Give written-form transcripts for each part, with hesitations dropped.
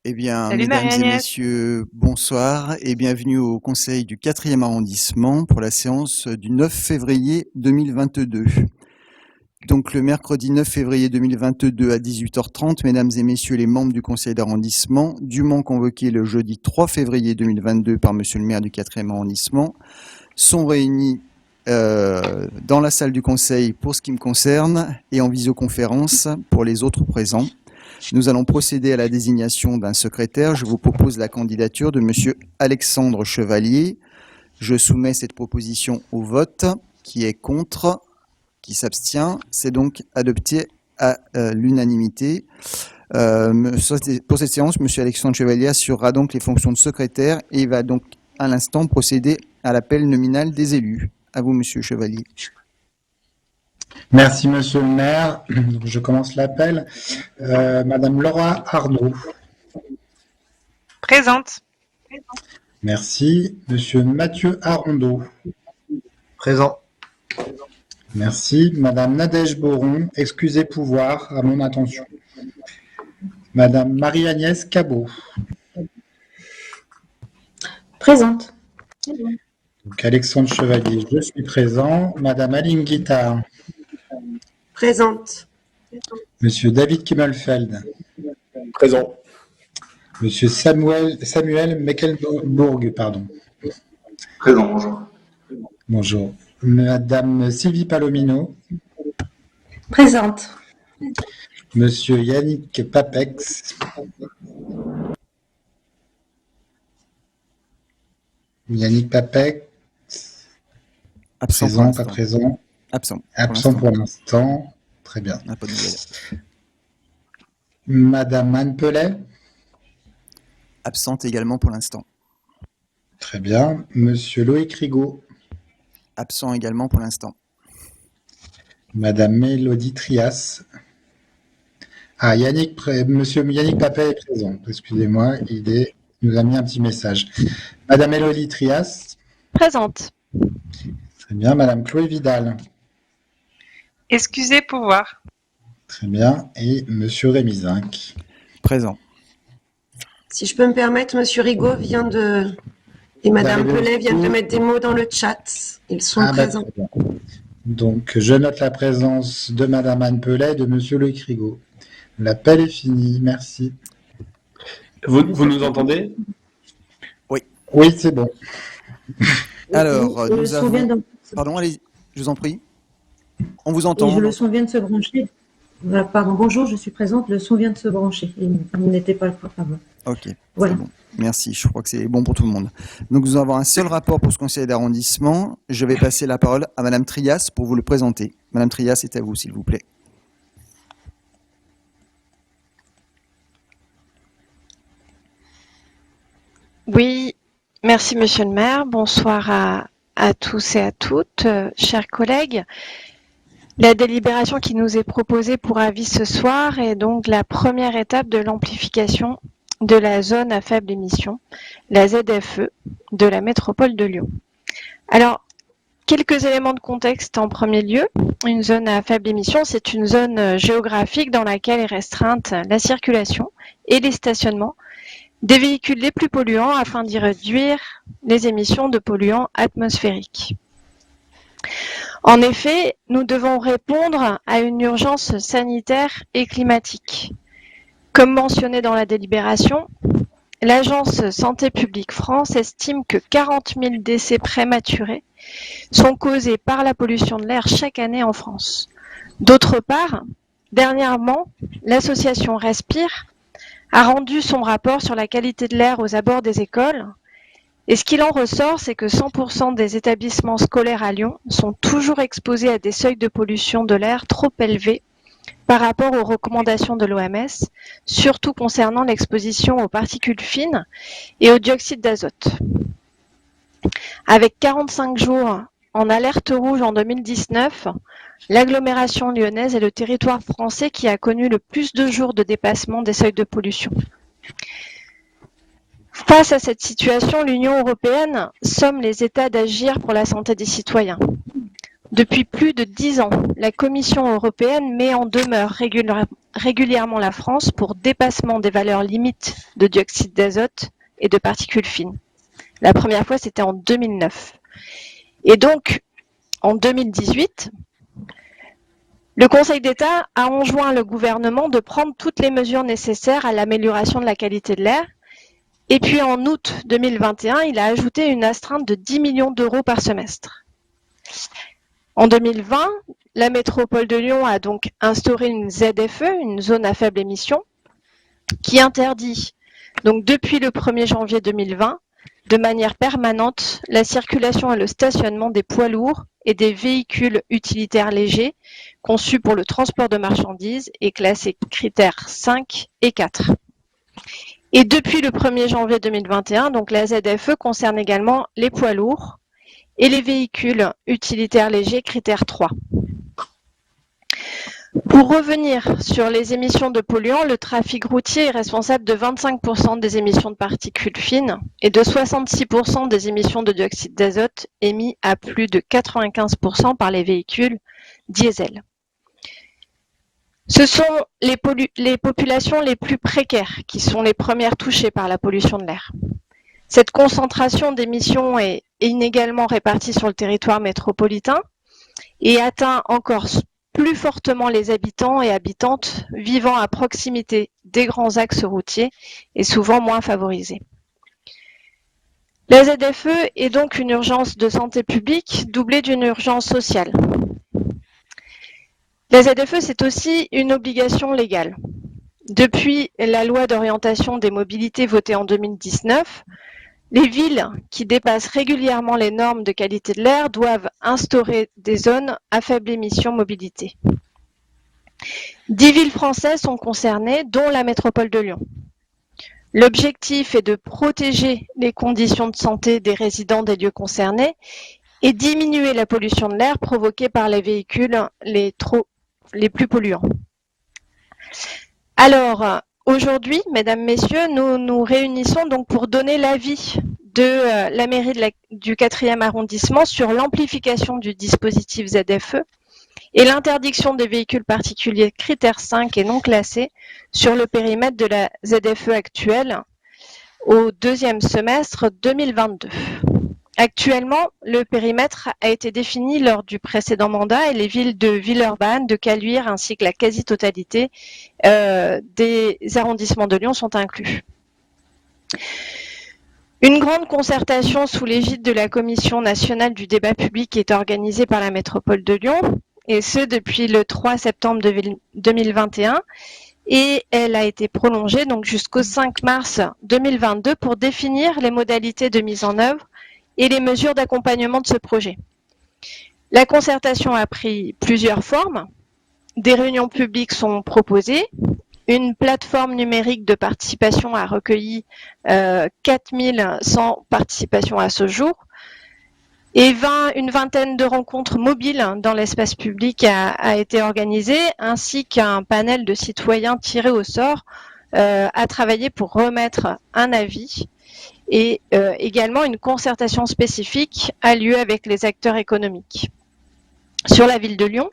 Eh bien, Salut mesdames et Marie-Agnès. messieurs, bonsoir et bienvenue au conseil du 4e arrondissement pour la séance du 9 février 2022. Donc le mercredi 9 février 2022 à 18h30, mesdames et messieurs les membres du conseil d'arrondissement, dûment convoqués le jeudi 3 février 2022 par monsieur le maire du 4e arrondissement, sont réunis dans la salle du conseil pour ce qui me concerne et en visioconférence pour les autres présents. Nous allons procéder à la désignation d'un secrétaire. Je vous propose la candidature de monsieur Alexandre Chevalier. Je soumets cette proposition au vote. Qui est contre? Qui s'abstient? C'est donc adopté à l'unanimité. Pour cette séance, monsieur Alexandre Chevalier assurera donc les fonctions de secrétaire et il va donc à l'instant procéder à l'appel nominal des élus. À vous, monsieur Chevalier. Merci, monsieur le maire. Je commence l'appel. Madame Laura Arnaud. Présente. Merci. Monsieur Mathieu Arondeau. Présent. Merci. Madame Nadège Boron, excusez pouvoir, à mon attention. Madame Marie-Agnès Cabot. Présente. Donc, Alexandre Chevalier, je suis présent. Madame Aline Guittard. Présente. Monsieur David Kimmelfeld. Présent. Monsieur Samuel Meckelbourg, pardon. Présent, bonjour. Bonjour. Madame Sylvie Palomino. Présente. Monsieur Yannick Papex. Yannick Papex. Absent. Présent, pas présent. Absent. Absent pour l'instant. Très bien. On n'a pas de nouvelles. Madame Anne Pellet. Absente également pour l'instant. Très bien. Monsieur Loïc Rigaud. Absent également pour l'instant. Madame Mélodie Trias. Ah, Monsieur Yannick Papet est présent. Excusez-moi, il nous a mis un petit message. Madame Mélodie Trias. Présente. Très bien. Madame Chloé Vidal. Excusez pouvoir. Très bien. Et monsieur Rémy Zinc. Présent. Si je peux me permettre, Monsieur Rigaud et Madame Pellet viennent de mettre des mots dans le chat. Ils sont présents. Très bien. Donc, je note la présence de Madame Anne Pellet et de Monsieur Loïc Rigaud. L'appel est fini. Merci. Vous nous entendez? Oui, c'est bon. Alors, Le son vient de... Pardon, allez, je vous en prie. On vous entend. Le son vient de se brancher. Voilà, pardon, bonjour, je suis présente. Le son vient de se brancher. Il n'était pas le avant. Ok, voilà. Bon. Merci, je crois que c'est bon pour tout le monde. Donc, nous avons un seul rapport pour ce conseil d'arrondissement. Je vais passer la parole à Madame Trias pour vous le présenter. Madame Trias, c'est à vous, s'il vous plaît. Oui, merci Monsieur le maire. Bonsoir à tous et à toutes, chers collègues. La délibération qui nous est proposée pour avis ce soir est donc la première étape de l'amplification de la zone à faible émission, la ZFE, de la métropole de Lyon. Alors, quelques éléments de contexte en premier lieu. Une zone à faible émission, c'est une zone géographique dans laquelle est restreinte la circulation et les stationnements des véhicules les plus polluants afin d'y réduire les émissions de polluants atmosphériques. En effet, nous devons répondre à une urgence sanitaire et climatique. Comme mentionné dans la délibération, l'Agence Santé publique France estime que 40 000 décès prématurés sont causés par la pollution de l'air chaque année en France. D'autre part, dernièrement, l'association Respire a rendu son rapport sur la qualité de l'air aux abords des écoles. Et ce qu'il en ressort, c'est que 100% des établissements scolaires à Lyon sont toujours exposés à des seuils de pollution de l'air trop élevés par rapport aux recommandations de l'OMS, surtout concernant l'exposition aux particules fines et au dioxyde d'azote. Avec 45 jours en alerte rouge en 2019, l'agglomération lyonnaise est le territoire français qui a connu le plus de jours de dépassement des seuils de pollution. Face à cette situation, l'Union européenne somme les États d'agir pour la santé des citoyens. Depuis plus de 10 ans, la Commission européenne met en demeure régulièrement la France pour dépassement des valeurs limites de dioxyde d'azote et de particules fines. La première fois, c'était en 2009. Et donc, en 2018, le Conseil d'État a enjoint le gouvernement de prendre toutes les mesures nécessaires à l'amélioration de la qualité de l'air. Et puis en août 2021, il a ajouté une astreinte de 10 millions d'euros par semestre. En 2020, la métropole de Lyon a donc instauré une ZFE, une zone à faible émission, qui interdit, donc depuis le 1er janvier 2020, de manière permanente, la circulation et le stationnement des poids lourds et des véhicules utilitaires légers conçus pour le transport de marchandises et classés critères 5 et 4. Et depuis le 1er janvier 2021, donc la ZFE concerne également les poids lourds et les véhicules utilitaires légers critère 3. Pour revenir sur les émissions de polluants, le trafic routier est responsable de 25% des émissions de particules fines et de 66% des émissions de dioxyde d'azote émis à plus de 95% par les véhicules diesel. Ce sont les populations les plus précaires qui sont les premières touchées par la pollution de l'air. Cette concentration d'émissions est inégalement répartie sur le territoire métropolitain et atteint encore plus fortement les habitants et habitantes vivant à proximité des grands axes routiers et souvent moins favorisés. La ZFE est donc une urgence de santé publique doublée d'une urgence sociale. La ZFE, c'est aussi une obligation légale. Depuis la loi d'orientation des mobilités votée en 2019, les villes qui dépassent régulièrement les normes de qualité de l'air doivent instaurer des zones à faible émission mobilité. 10 villes françaises sont concernées, dont la métropole de Lyon. L'objectif est de protéger les conditions de santé des résidents des lieux concernés et diminuer la pollution de l'air provoquée par les véhicules les plus polluants. Alors, aujourd'hui, mesdames, messieurs, nous nous réunissons donc pour donner l'avis de la mairie du 4e arrondissement sur l'amplification du dispositif ZFE et l'interdiction des véhicules particuliers critères 5 et non classés sur le périmètre de la ZFE actuelle au 2e semestre 2022. Actuellement, le périmètre a été défini lors du précédent mandat et les villes de Villeurbanne, de Caluire ainsi que la quasi-totalité des arrondissements de Lyon sont inclus. Une grande concertation sous l'égide de la Commission nationale du débat public est organisée par la métropole de Lyon, et ce depuis le 3 septembre 2021, et elle a été prolongée donc jusqu'au 5 mars 2022 pour définir les modalités de mise en œuvre et les mesures d'accompagnement de ce projet. La concertation a pris plusieurs formes. Des réunions publiques sont proposées. Une plateforme numérique de participation a recueilli 4100 participations à ce jour. Et une vingtaine de rencontres mobiles dans l'espace public a été organisée, ainsi qu'un panel de citoyens tirés au sort a travaillé pour remettre un avis. Et également une concertation spécifique a lieu avec les acteurs économiques. Sur la ville de Lyon,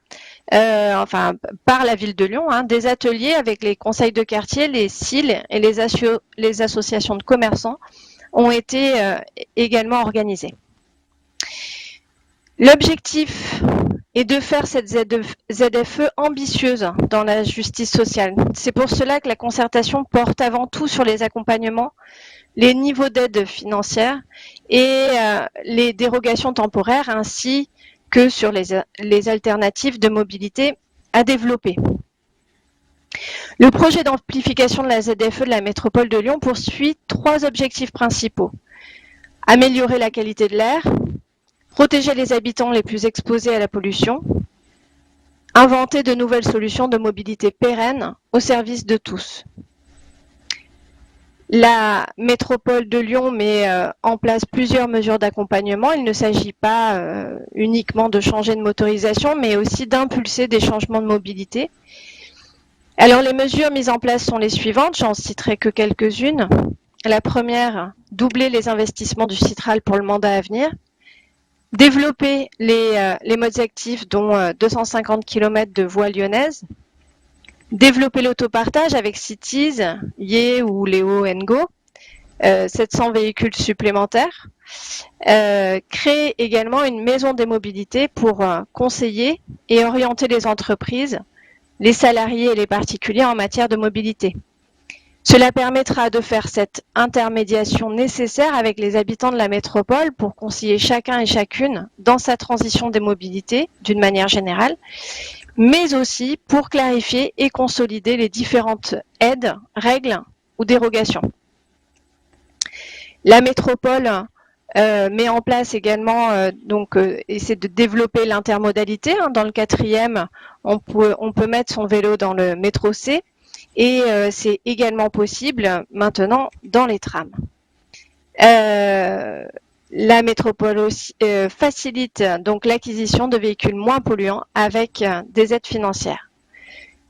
par la ville de Lyon, des ateliers avec les conseils de quartier, les CIL et les associations de commerçants ont été également organisés. L'objectif est de faire cette ZFE ambitieuse dans la justice sociale. C'est pour cela que la concertation porte avant tout sur les accompagnements, les niveaux d'aide financière et les dérogations temporaires ainsi que sur les alternatives de mobilité à développer. Le projet d'amplification de la ZFE de la métropole de Lyon poursuit 3 objectifs principaux. Améliorer la qualité de l'air, protéger les habitants les plus exposés à la pollution, inventer de nouvelles solutions de mobilité pérennes au service de tous. La métropole de Lyon met en place plusieurs mesures d'accompagnement. Il ne s'agit pas uniquement de changer de motorisation, mais aussi d'impulser des changements de mobilité. Alors les mesures mises en place sont les suivantes, j'en citerai que quelques-unes. La première, doubler les investissements du Citral pour le mandat à venir. Développer les modes actifs, dont 250 km de voies lyonnaises. Développer l'autopartage avec Cities, Yé ou Léo Go, 700 véhicules supplémentaires. Créer également une maison des mobilités pour conseiller et orienter les entreprises, les salariés et les particuliers en matière de mobilité. Cela permettra de faire cette intermédiation nécessaire avec les habitants de la métropole pour conseiller chacun et chacune dans sa transition des mobilités d'une manière générale, mais aussi pour clarifier et consolider les différentes aides, règles ou dérogations. La métropole met en place également, essaie de développer l'intermodalité. Dans le 4e, on peut mettre son vélo dans le métro C. Et c'est également possible maintenant dans les trams. La métropole aussi, facilite donc l'acquisition de véhicules moins polluants avec des aides financières.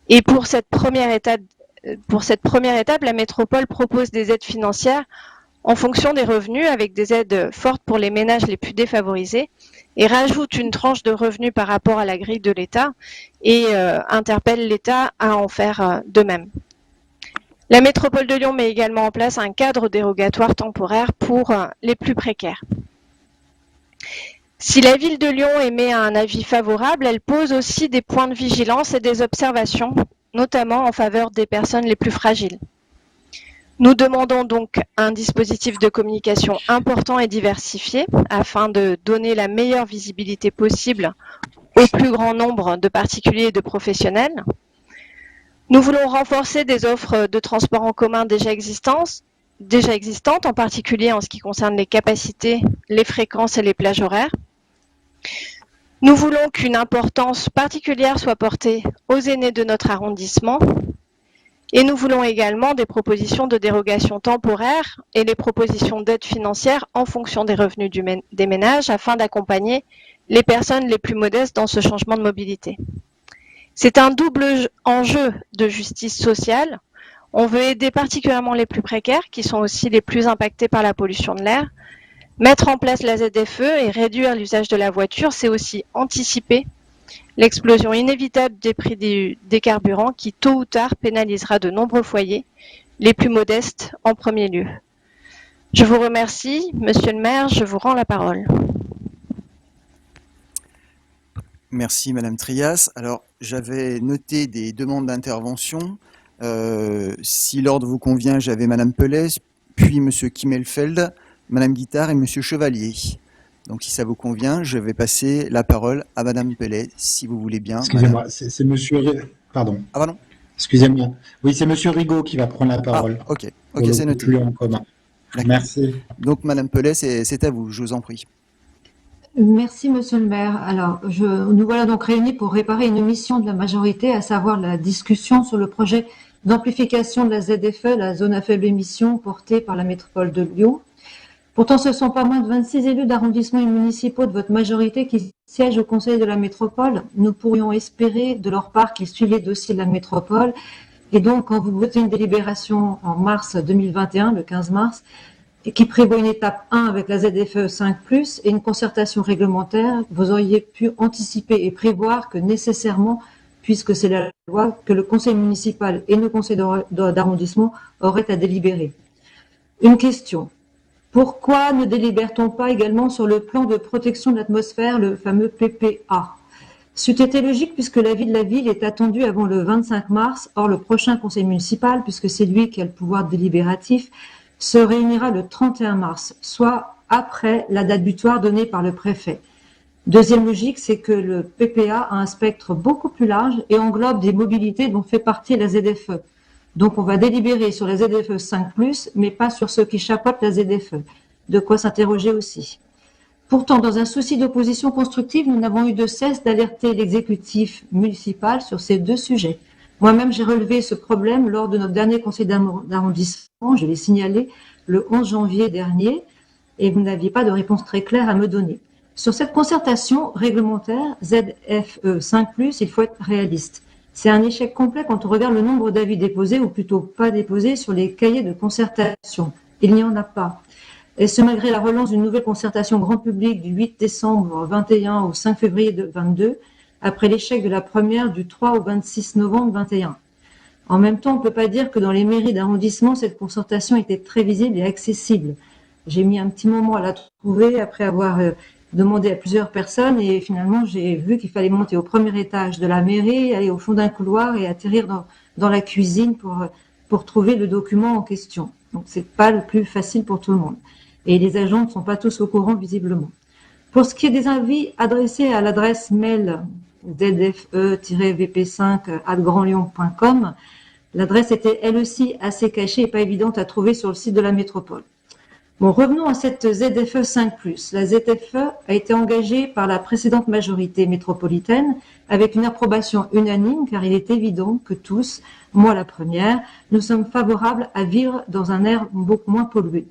Et pour cette première étape, la métropole propose des aides financières en fonction des revenus, avec des aides fortes pour les ménages les plus défavorisés, et rajoute une tranche de revenus par rapport à la grille de l'État et interpelle l'État à en faire de même. La métropole de Lyon met également en place un cadre dérogatoire temporaire pour les plus précaires. Si la ville de Lyon émet un avis favorable, elle pose aussi des points de vigilance et des observations, notamment en faveur des personnes les plus fragiles. Nous demandons donc un dispositif de communication important et diversifié afin de donner la meilleure visibilité possible au plus grand nombre de particuliers et de professionnels. Nous voulons renforcer des offres de transport en commun déjà existantes, en particulier en ce qui concerne les capacités, les fréquences et les plages horaires. Nous voulons qu'une importance particulière soit portée aux aînés de notre arrondissement. Et nous voulons également des propositions de dérogation temporaire et les propositions d'aide financière en fonction des revenus des ménages afin d'accompagner les personnes les plus modestes dans ce changement de mobilité. C'est un double enjeu de justice sociale. On veut aider particulièrement les plus précaires, qui sont aussi les plus impactés par la pollution de l'air. Mettre en place la ZFE et réduire l'usage de la voiture, c'est aussi anticiper l'explosion inévitable des prix des carburants qui, tôt ou tard, pénalisera de nombreux foyers, les plus modestes en premier lieu. Je vous remercie, Monsieur le maire, je vous rends la parole. Merci Madame Trias. Alors, j'avais noté des demandes d'intervention. Si l'ordre vous convient, j'avais Madame Pellet, puis Monsieur Kimmelfeld, Madame Guittard et Monsieur Chevalier. Donc, si ça vous convient, je vais passer la parole à Madame Pellet, si vous voulez bien. Excusez-moi, c'est Monsieur... Pardon. Ah, pardon. Excusez-moi. Oui, c'est Monsieur Rigaud qui va prendre la parole. Ah, ok, c'est noté. Plus en commun. Merci. Donc, Madame Pellet, c'est à vous, je vous en prie. Merci, Monsieur le maire. Alors, nous voilà donc réunis pour réparer une omission de la majorité, à savoir la discussion sur le projet d'amplification de la ZFE, la zone à faible émission, portée par la métropole de Lyon. Pourtant, ce ne sont pas moins de 26 élus d'arrondissements et municipaux de votre majorité qui siègent au Conseil de la métropole. Nous pourrions espérer de leur part qu'ils suivent les dossiers de la métropole. Et donc, quand vous votez une délibération en mars 2021, le 15 mars, et qui prévoit une étape 1 avec la ZFE 5+, et une concertation réglementaire, vous auriez pu anticiper et prévoir que nécessairement, puisque c'est la loi, que le conseil municipal et nos conseils d'arrondissement auraient à délibérer. Une question. Pourquoi ne délibère-t-on pas également sur le plan de protection de l'atmosphère, le fameux PPA? C'eût été logique puisque l'avis de la ville est attendu avant le 25 mars. Or, le prochain conseil municipal, puisque c'est lui qui a le pouvoir délibératif, se réunira le 31 mars, soit après la date butoir donnée par le préfet. Deuxième logique, c'est que le PPA a un spectre beaucoup plus large et englobe des mobilités dont fait partie la ZFE. Donc, on va délibérer sur la ZFE 5+, mais pas sur ceux qui chapeautent la ZFE. De quoi s'interroger aussi. Pourtant, dans un souci d'opposition constructive, nous n'avons eu de cesse d'alerter l'exécutif municipal sur ces deux sujets. Moi-même, j'ai relevé ce problème lors de notre dernier conseil d'arrondissement, je l'ai signalé le 11 janvier dernier, et vous n'aviez pas de réponse très claire à me donner. Sur cette concertation réglementaire ZFE 5+, il faut être réaliste. C'est un échec complet quand on regarde le nombre d'avis déposés, ou plutôt pas déposés, sur les cahiers de concertation. Il n'y en a pas. et ce malgré la relance d'une nouvelle concertation grand public du 8 décembre 21 au 5 février 22, après l'échec de la première du 3 au 26 novembre 21. En même temps, on ne peut pas dire que dans les mairies d'arrondissement, cette concertation était très visible et accessible. J'ai mis un petit moment à la trouver après avoir demandé à plusieurs personnes et finalement j'ai vu qu'il fallait monter au premier étage de la mairie, aller au fond d'un couloir et atterrir dans la cuisine pour trouver le document en question. Donc c'est pas le plus facile pour tout le monde. Et les agents ne sont pas tous au courant visiblement. Pour ce qui est des avis adressés à l'adresse mail zfe-vp5@grandlyon.com, l'adresse était elle aussi assez cachée et pas évidente à trouver sur le site de la métropole. Bon, revenons à cette ZFE 5+. La ZFE a été engagée par la précédente majorité métropolitaine avec une approbation unanime car il est évident que tous, moi la première, nous sommes favorables à vivre dans un air beaucoup moins pollué.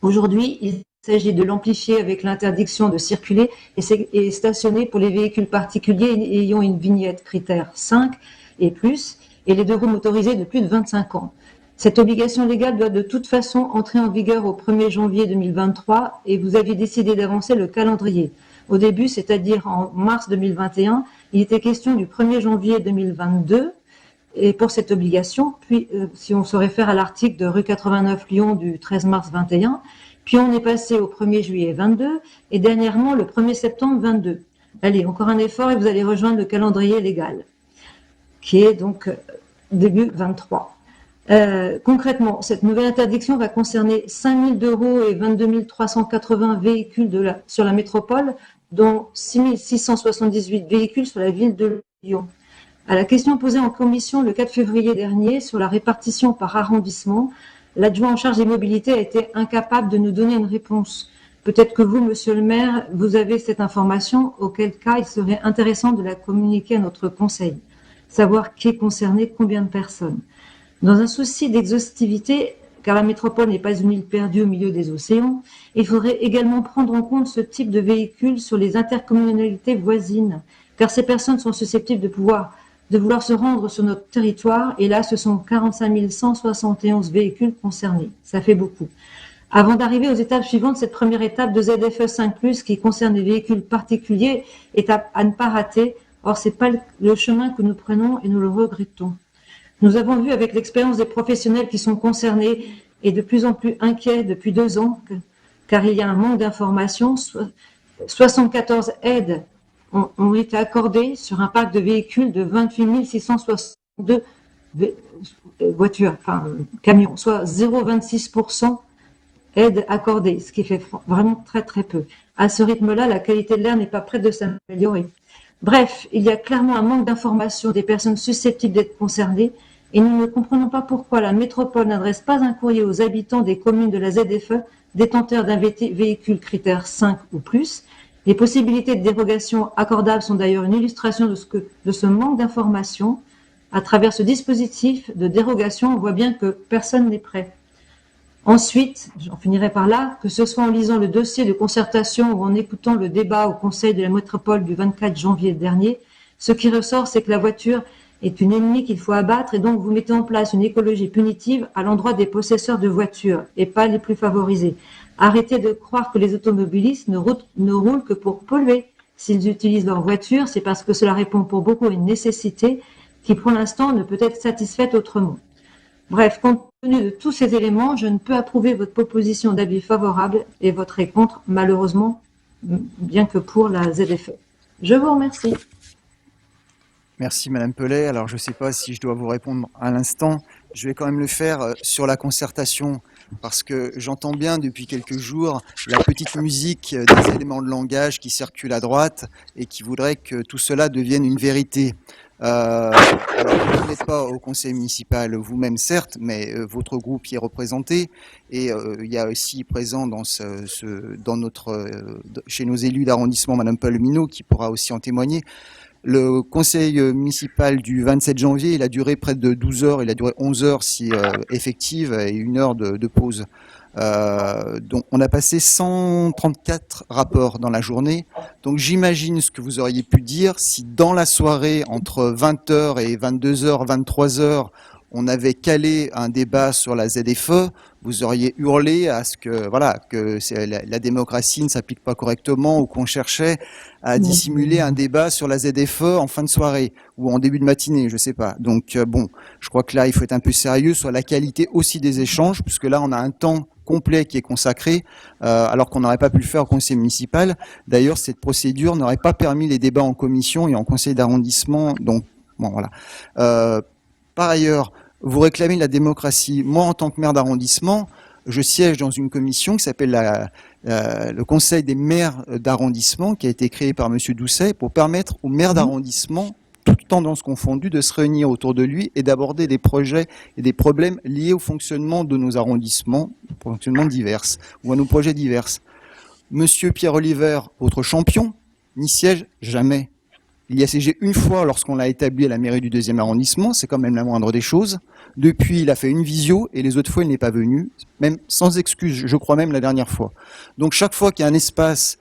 Aujourd'hui, il s'agit de l'amplifier avec l'interdiction de circuler et stationner pour les véhicules particuliers ayant une vignette critère 5 et plus et les 2 roues motorisées de plus de 25 ans. Cette obligation légale doit de toute façon entrer en vigueur au 1er janvier 2023 et vous aviez décidé d'avancer le calendrier. Au début, c'est-à-dire en mars 2021, il était question du 1er janvier 2022 et pour cette obligation, puis si on se réfère à l'article de rue 89 Lyon du 13 mars 21, puis on est passé au 1er juillet 22 et dernièrement le 1er septembre 22. Allez, encore un effort et vous allez rejoindre le calendrier légal, qui est donc début 23. Concrètement, cette nouvelle interdiction va concerner 5 000 euros et 22 380 véhicules sur la métropole, dont 6 678 véhicules sur la ville de Lyon. À la question posée en commission le 4 février dernier sur la répartition par arrondissement, l'adjoint en charge des mobilités a été incapable de nous donner une réponse. Peut-être que vous, monsieur le maire, vous avez cette information, auquel cas il serait intéressant de la communiquer à notre conseil. Savoir qui est concerné, combien de personnes. Dans un souci d'exhaustivité, car la métropole n'est pas une île perdue au milieu des océans, il faudrait également prendre en compte ce type de véhicules sur les intercommunalités voisines, car ces personnes sont susceptibles de vouloir se rendre sur notre territoire, et là, ce sont 45 171 véhicules concernés. Ça fait beaucoup. Avant d'arriver aux étapes suivantes, cette première étape de ZFE 5+, qui concerne les véhicules particuliers, est à ne pas rater. Or, c'est pas le chemin que nous prenons et nous le regrettons. Nous avons vu avec l'expérience des professionnels qui sont concernés et de plus en plus inquiets depuis 2 ans, car il y a un manque d'informations. 74 aides ont été accordées sur un parc de véhicules de 28 662 voitures, camions, soit 0,26% aides accordées, ce qui fait vraiment très très peu. À ce rythme-là, la qualité de l'air n'est pas prête de s'améliorer. Bref, il y a clairement un manque d'information des personnes susceptibles d'être concernées et nous ne comprenons pas pourquoi la métropole n'adresse pas un courrier aux habitants des communes de la ZFE détenteurs d'un véhicule critère 5 ou plus. Les possibilités de dérogation accordables sont d'ailleurs une illustration de ce manque d'information. À travers ce dispositif de dérogation, on voit bien que personne n'est prêt. Ensuite, j'en finirai par là, que ce soit en lisant le dossier de concertation ou en écoutant le débat au Conseil de la métropole du 24 janvier dernier, ce qui ressort, c'est que la voiture est une ennemie qu'il faut abattre et donc vous mettez en place une écologie punitive à l'endroit des possesseurs de voitures et pas les plus favorisés. Arrêtez de croire que les automobilistes ne roulent que pour polluer. S'ils utilisent leur voiture, c'est parce que cela répond pour beaucoup à une nécessité qui pour l'instant ne peut être satisfaite autrement. Bref, compte tenu de tous ces éléments, je ne peux approuver votre proposition d'avis favorable et voterai contre, malheureusement, bien que pour la ZFE. Je vous remercie. Merci Madame Pellet. Alors je ne sais pas si je dois vous répondre à l'instant. Je vais quand même le faire sur la concertation parce que j'entends bien depuis quelques jours la petite musique des éléments de langage qui circulent à droite et qui voudraient que tout cela devienne une vérité. Alors vous n'êtes pas au conseil municipal vous-même certes, mais votre groupe y est représenté et il y a aussi présent chez nos élus d'arrondissement Madame Paul Minot qui pourra aussi en témoigner. Le conseil municipal du 27 janvier, il a duré près de 12 heures, il a duré 11 heures si effectives et 1 heure de pause. Donc on a passé 134 rapports dans la journée. Donc j'imagine ce que vous auriez pu dire si dans la soirée, entre 20h et 22h, 23h, on avait calé un débat sur la ZFE, vous auriez hurlé à ce que, voilà, que la démocratie ne s'applique pas correctement ou qu'on cherchait à dissimuler un débat sur la ZFE en fin de soirée ou en début de matinée, je sais pas. Donc, bon, je crois que là, il faut être un peu sérieux sur la qualité aussi des échanges, puisque là, on a un temps complet qui est consacré, alors qu'on n'aurait pas pu le faire au conseil municipal. D'ailleurs, cette procédure n'aurait pas permis les débats en commission et en conseil d'arrondissement. Donc, bon, voilà. Par ailleurs, vous réclamez la démocratie. Moi, en tant que maire d'arrondissement, je siège dans une commission qui s'appelle le Conseil des maires d'arrondissement, qui a été créé par M. Doucet pour permettre aux maires d'arrondissement, toutes tendances confondues, de se réunir autour de lui et d'aborder des projets et des problèmes liés au fonctionnement de nos arrondissements, fonctionnement divers, ou à nos projets divers. Monsieur Pierre Oliver, votre champion, n'y siège jamais. Il y a siégé une fois lorsqu'on l'a établi à la mairie du 2e arrondissement, c'est quand même la moindre des choses. Depuis, il a fait une visio et les autres fois, il n'est pas venu, même sans excuse, je crois même la dernière fois. Donc chaque fois qu'il y a un espace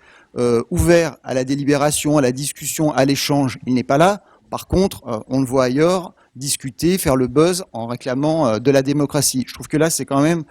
ouvert à la délibération, à la discussion, à l'échange, il n'est pas là. Par contre, on le voit ailleurs, discuter, faire le buzz en réclamant de la démocratie. Je trouve que là, c'est quand même,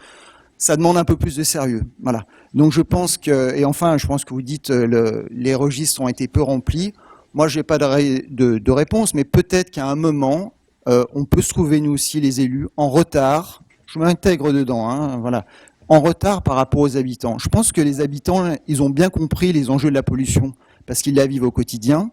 ça demande un peu plus de sérieux. Voilà. Donc je pense que, et enfin, je pense que vous dites les registres ont été peu remplis. Moi, je n'ai pas de réponse, mais peut-être qu'à un moment, on peut se trouver, nous aussi, les élus, en retard. Je m'intègre dedans, hein, voilà. En retard par rapport aux habitants. Je pense que les habitants, ils ont bien compris les enjeux de la pollution, parce qu'ils la vivent au quotidien,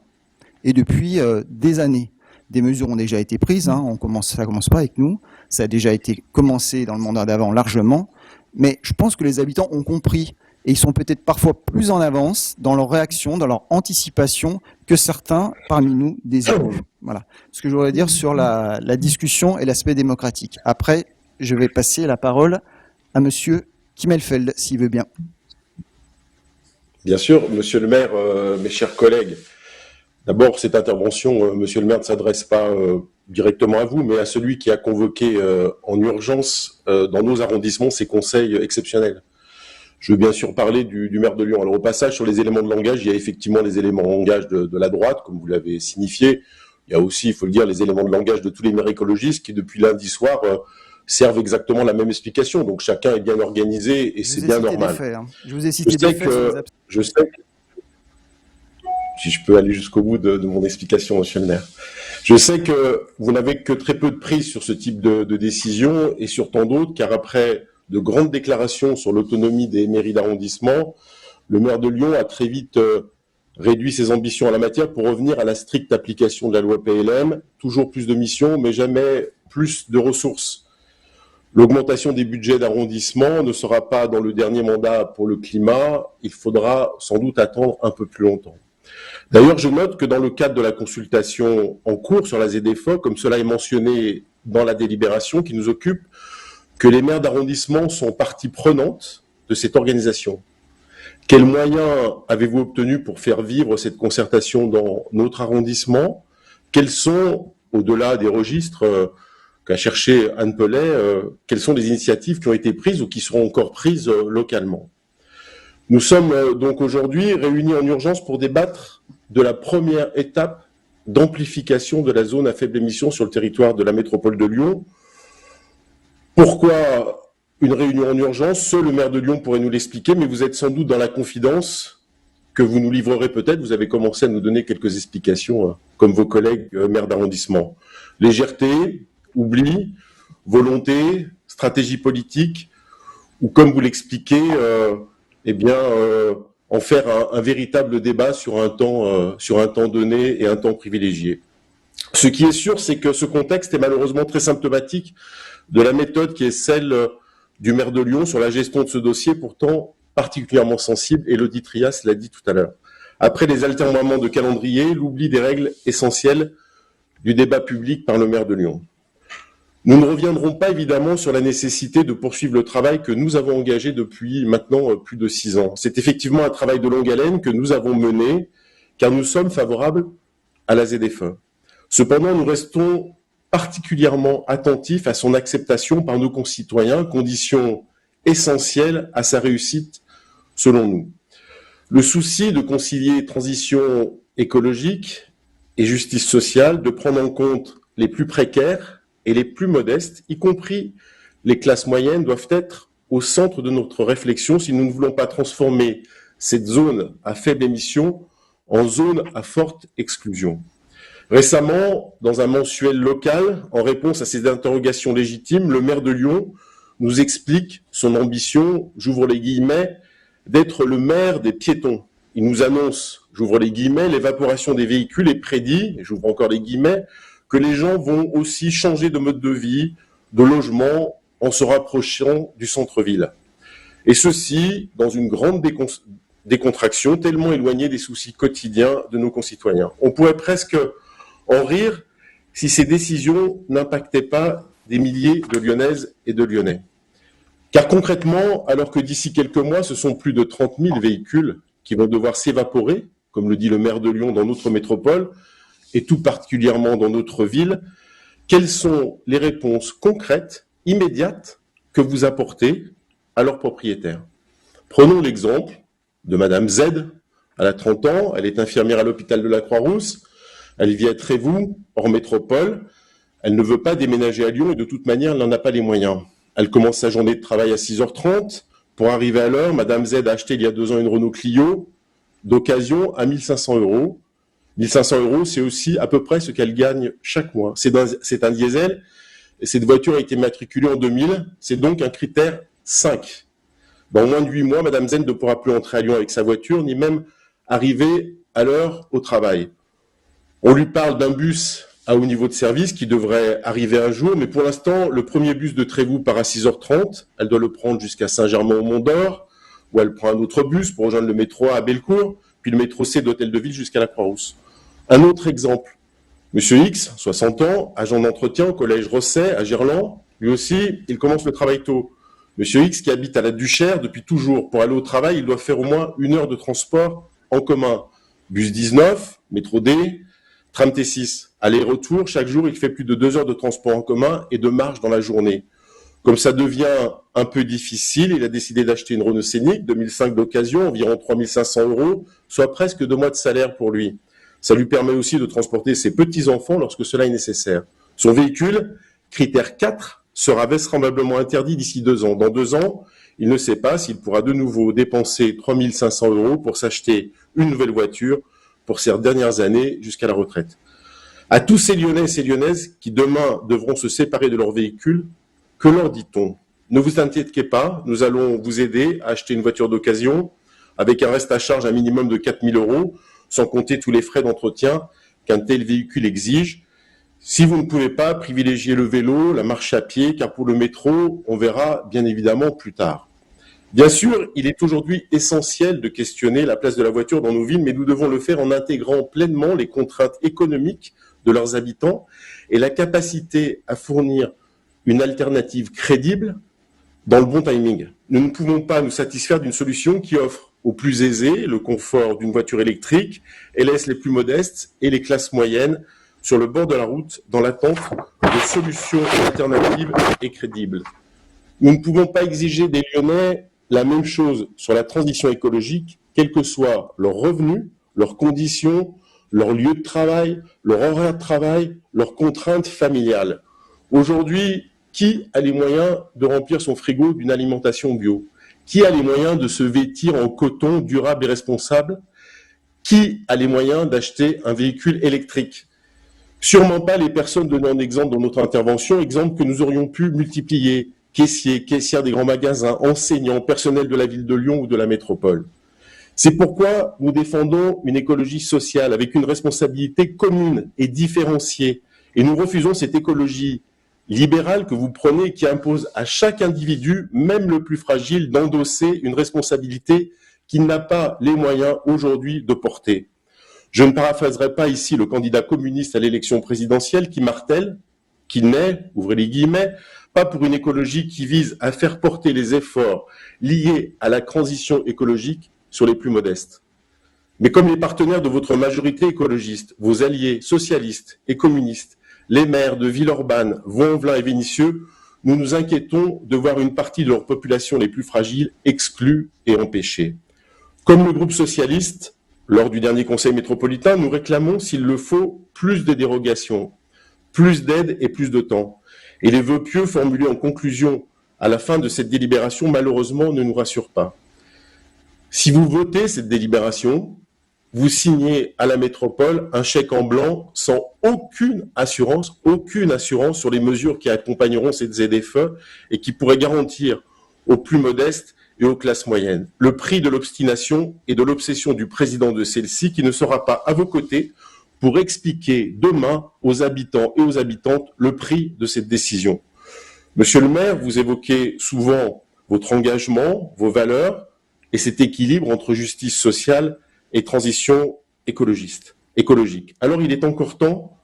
et depuis des années. Des mesures ont déjà été prises, hein, ça commence pas avec nous, ça a déjà été commencé dans le mandat d'avant largement, mais je pense que les habitants ont compris. Et ils sont peut-être parfois plus en avance dans leur réaction, dans leur anticipation que certains parmi nous des élus. Voilà ce que je voudrais dire sur la discussion et l'aspect démocratique. Après, je vais passer la parole à Monsieur Kimmelfeld, s'il veut bien. Bien sûr, Monsieur le maire, mes chers collègues. D'abord, cette intervention, Monsieur le maire ne s'adresse pas directement à vous, mais à celui qui a convoqué en urgence dans nos arrondissements ces conseils exceptionnels. Je veux bien sûr parler du maire de Lyon. Alors au passage, sur les éléments de langage, il y a effectivement les éléments de langage de la droite, comme vous l'avez signifié. Il y a aussi, il faut le dire, les éléments de langage de tous les maires écologistes qui, depuis lundi soir, servent exactement la même explication. Donc chacun est bien organisé et c'est bien normal. Faits, hein. Je vous ai cité des faits. Je sais que, si je peux aller jusqu'au bout de mon explication, monsieur le maire. Je sais que vous n'avez que très peu de prise sur ce type de décision et sur tant d'autres, car après de grandes déclarations sur l'autonomie des mairies d'arrondissement, le maire de Lyon a très vite réduit ses ambitions en la matière pour revenir à la stricte application de la loi PLM, toujours plus de missions, mais jamais plus de ressources. L'augmentation des budgets d'arrondissement ne sera pas dans le dernier mandat pour le climat, il faudra sans doute attendre un peu plus longtemps. D'ailleurs, je note que dans le cadre de la consultation en cours sur la ZFE, comme cela est mentionné dans la délibération qui nous occupe, que les maires d'arrondissement sont partie prenante de cette organisation. Quels moyens avez-vous obtenus pour faire vivre cette concertation dans notre arrondissement? Quels sont, au-delà des registres qu'a cherché Anne Pellet, quelles sont les initiatives qui ont été prises ou qui seront encore prises localement? Nous sommes donc aujourd'hui réunis en urgence pour débattre de la première étape d'amplification de la zone à faible émission sur le territoire de la métropole de Lyon. Pourquoi une réunion en urgence? Seul le maire de Lyon pourrait nous l'expliquer, mais vous êtes sans doute dans la confidence que vous nous livrerez peut-être. Vous avez commencé à nous donner quelques explications, comme vos collègues maires d'arrondissement. Légèreté, oubli, volonté, stratégie politique, ou comme vous l'expliquez, en faire un véritable débat sur un temps donné et un temps privilégié. Ce qui est sûr, c'est que ce contexte est malheureusement très symptomatique de la méthode qui est celle du maire de Lyon sur la gestion de ce dossier, pourtant particulièrement sensible, et Élodie Trias l'a dit tout à l'heure. Après les alternements de calendrier, l'oubli des règles essentielles du débat public par le maire de Lyon. Nous ne reviendrons pas évidemment sur la nécessité de poursuivre le travail que nous avons engagé depuis maintenant plus de 6 ans. C'est effectivement un travail de longue haleine que nous avons mené, car nous sommes favorables à la ZFE. Cependant, nous restons particulièrement attentifs à son acceptation par nos concitoyens, condition essentielle à sa réussite selon nous. Le souci de concilier transition écologique et justice sociale, de prendre en compte les plus précaires et les plus modestes, y compris les classes moyennes, doivent être au centre de notre réflexion si nous ne voulons pas transformer cette zone à faible émission en zone à forte exclusion. Récemment, dans un mensuel local, en réponse à ces interrogations légitimes, le maire de Lyon nous explique son ambition, j'ouvre les guillemets, d'être le maire des piétons. Il nous annonce, j'ouvre les guillemets, l'évaporation des véhicules et prédit, et j'ouvre encore les guillemets, que les gens vont aussi changer de mode de vie, de logement, en se rapprochant du centre-ville. Et ceci dans une grande décontraction, tellement éloignée des soucis quotidiens de nos concitoyens. On pourrait presque en rire si ces décisions n'impactaient pas des milliers de Lyonnaises et de Lyonnais. Car concrètement, alors que d'ici quelques mois, ce sont plus de 30 000 véhicules qui vont devoir s'évaporer, comme le dit le maire de Lyon dans notre métropole, et tout particulièrement dans notre ville, quelles sont les réponses concrètes, immédiates, que vous apportez à leurs propriétaires? Prenons l'exemple de Madame Z. Elle a 30 ans, elle est infirmière à l'hôpital de la Croix-Rousse, elle vit à Trévoux, hors métropole, elle ne veut pas déménager à Lyon et de toute manière, elle n'en a pas les moyens. Elle commence sa journée de travail à 6h30. Pour arriver à l'heure, Madame Z a acheté il y a 2 ans une Renault Clio d'occasion à 1 500 €. 1 500 €, c'est aussi à peu près ce qu'elle gagne chaque mois. C'est un diesel et cette voiture a été matriculée en 2000. C'est donc un critère 5. Dans moins de 8 mois, Madame Z ne pourra plus entrer à Lyon avec sa voiture, ni même arriver à l'heure au travail. On lui parle d'un bus à haut niveau de service qui devrait arriver un jour, mais pour l'instant, le premier bus de Trévoux part à 6h30. Elle doit le prendre jusqu'à Saint-Germain-au-Mont-d'Or, où elle prend un autre bus pour rejoindre le métro A à Bellecour, puis le métro C d'Hôtel de Ville jusqu'à la Croix-Rousse. Un autre exemple. Monsieur X, 60 ans, agent d'entretien au collège Rosset à Gerland. Lui aussi, il commence le travail tôt. Monsieur X, qui habite à la Duchère depuis toujours, pour aller au travail, il doit faire au moins 1 heure de transport en commun. Bus 19, métro D, tram T6. Aller-retour, chaque jour, il fait plus de 2 heures de transport en commun et de marche dans la journée. Comme ça devient un peu difficile, il a décidé d'acheter une Renault Scénic 2005 d'occasion, environ 3 500 €, soit presque 2 mois de salaire pour lui. Ça lui permet aussi de transporter ses petits-enfants lorsque cela est nécessaire. Son véhicule, critère 4, sera vraisemblablement interdit d'ici 2 ans. Dans 2 ans, il ne sait pas s'il pourra de nouveau dépenser 3 500 € pour s'acheter une nouvelle voiture pour ses dernières années jusqu'à la retraite. À tous ces Lyonnais et ces Lyonnaises qui demain devront se séparer de leur véhicule, que leur dit-on? Ne vous inquiétez pas, nous allons vous aider à acheter une voiture d'occasion avec un reste à charge un minimum de 4 000 €, sans compter tous les frais d'entretien qu'un tel véhicule exige. Si vous ne pouvez pas, privilégiez le vélo, la marche à pied, car pour le métro, on verra bien évidemment plus tard. Bien sûr, il est aujourd'hui essentiel de questionner la place de la voiture dans nos villes, mais nous devons le faire en intégrant pleinement les contraintes économiques de leurs habitants et la capacité à fournir une alternative crédible dans le bon timing. Nous ne pouvons pas nous satisfaire d'une solution qui offre aux plus aisés le confort d'une voiture électrique et laisse les plus modestes et les classes moyennes sur le bord de la route dans l'attente de solutions alternatives et crédibles. Nous ne pouvons pas exiger des Lyonnais la même chose sur la transition écologique, quels que soient leurs revenus, leurs conditions, leur lieu de travail, leur horaire de travail, leurs contraintes familiales. Aujourd'hui, qui a les moyens de remplir son frigo d'une alimentation bio? Qui a les moyens de se vêtir en coton durable et responsable? Qui a les moyens d'acheter un véhicule électrique? Sûrement pas les personnes données en exemple dans notre intervention, exemple que nous aurions pu multiplier, caissiers, caissières des grands magasins, enseignants, personnels de la ville de Lyon ou de la métropole. C'est pourquoi nous défendons une écologie sociale avec une responsabilité commune et différenciée. Et nous refusons cette écologie libérale que vous prenez et qui impose à chaque individu, même le plus fragile, d'endosser une responsabilité qu'il n'a pas les moyens aujourd'hui de porter. Je ne paraphraserai pas ici le candidat communiste à l'élection présidentielle qui martèle qu'il n'est, ouvrez les guillemets, pas pour une écologie qui vise à faire porter les efforts liés à la transition écologique sur les plus modestes. Mais comme les partenaires de votre majorité écologiste, vos alliés socialistes et communistes, les maires de Villeurbanne, Vaux-en-Velin et Vénissieux, nous nous inquiétons de voir une partie de leur population les plus fragiles exclue et empêchée. Comme le groupe socialiste, lors du dernier conseil métropolitain, nous réclamons, s'il le faut, plus de dérogations, plus d'aide et plus de temps. Et les vœux pieux formulés en conclusion à la fin de cette délibération, malheureusement, ne nous rassurent pas. Si vous votez cette délibération, vous signez à la métropole un chèque en blanc sans aucune assurance sur les mesures qui accompagneront cette ZFE et qui pourraient garantir aux plus modestes et aux classes moyennes le prix de l'obstination et de l'obsession du président de celle-ci qui ne sera pas à vos côtés pour expliquer demain aux habitants et aux habitantes le prix de cette décision. Monsieur le maire, vous évoquez souvent votre engagement, vos valeurs et cet équilibre entre justice sociale et transition écologique. Alors il est encore temps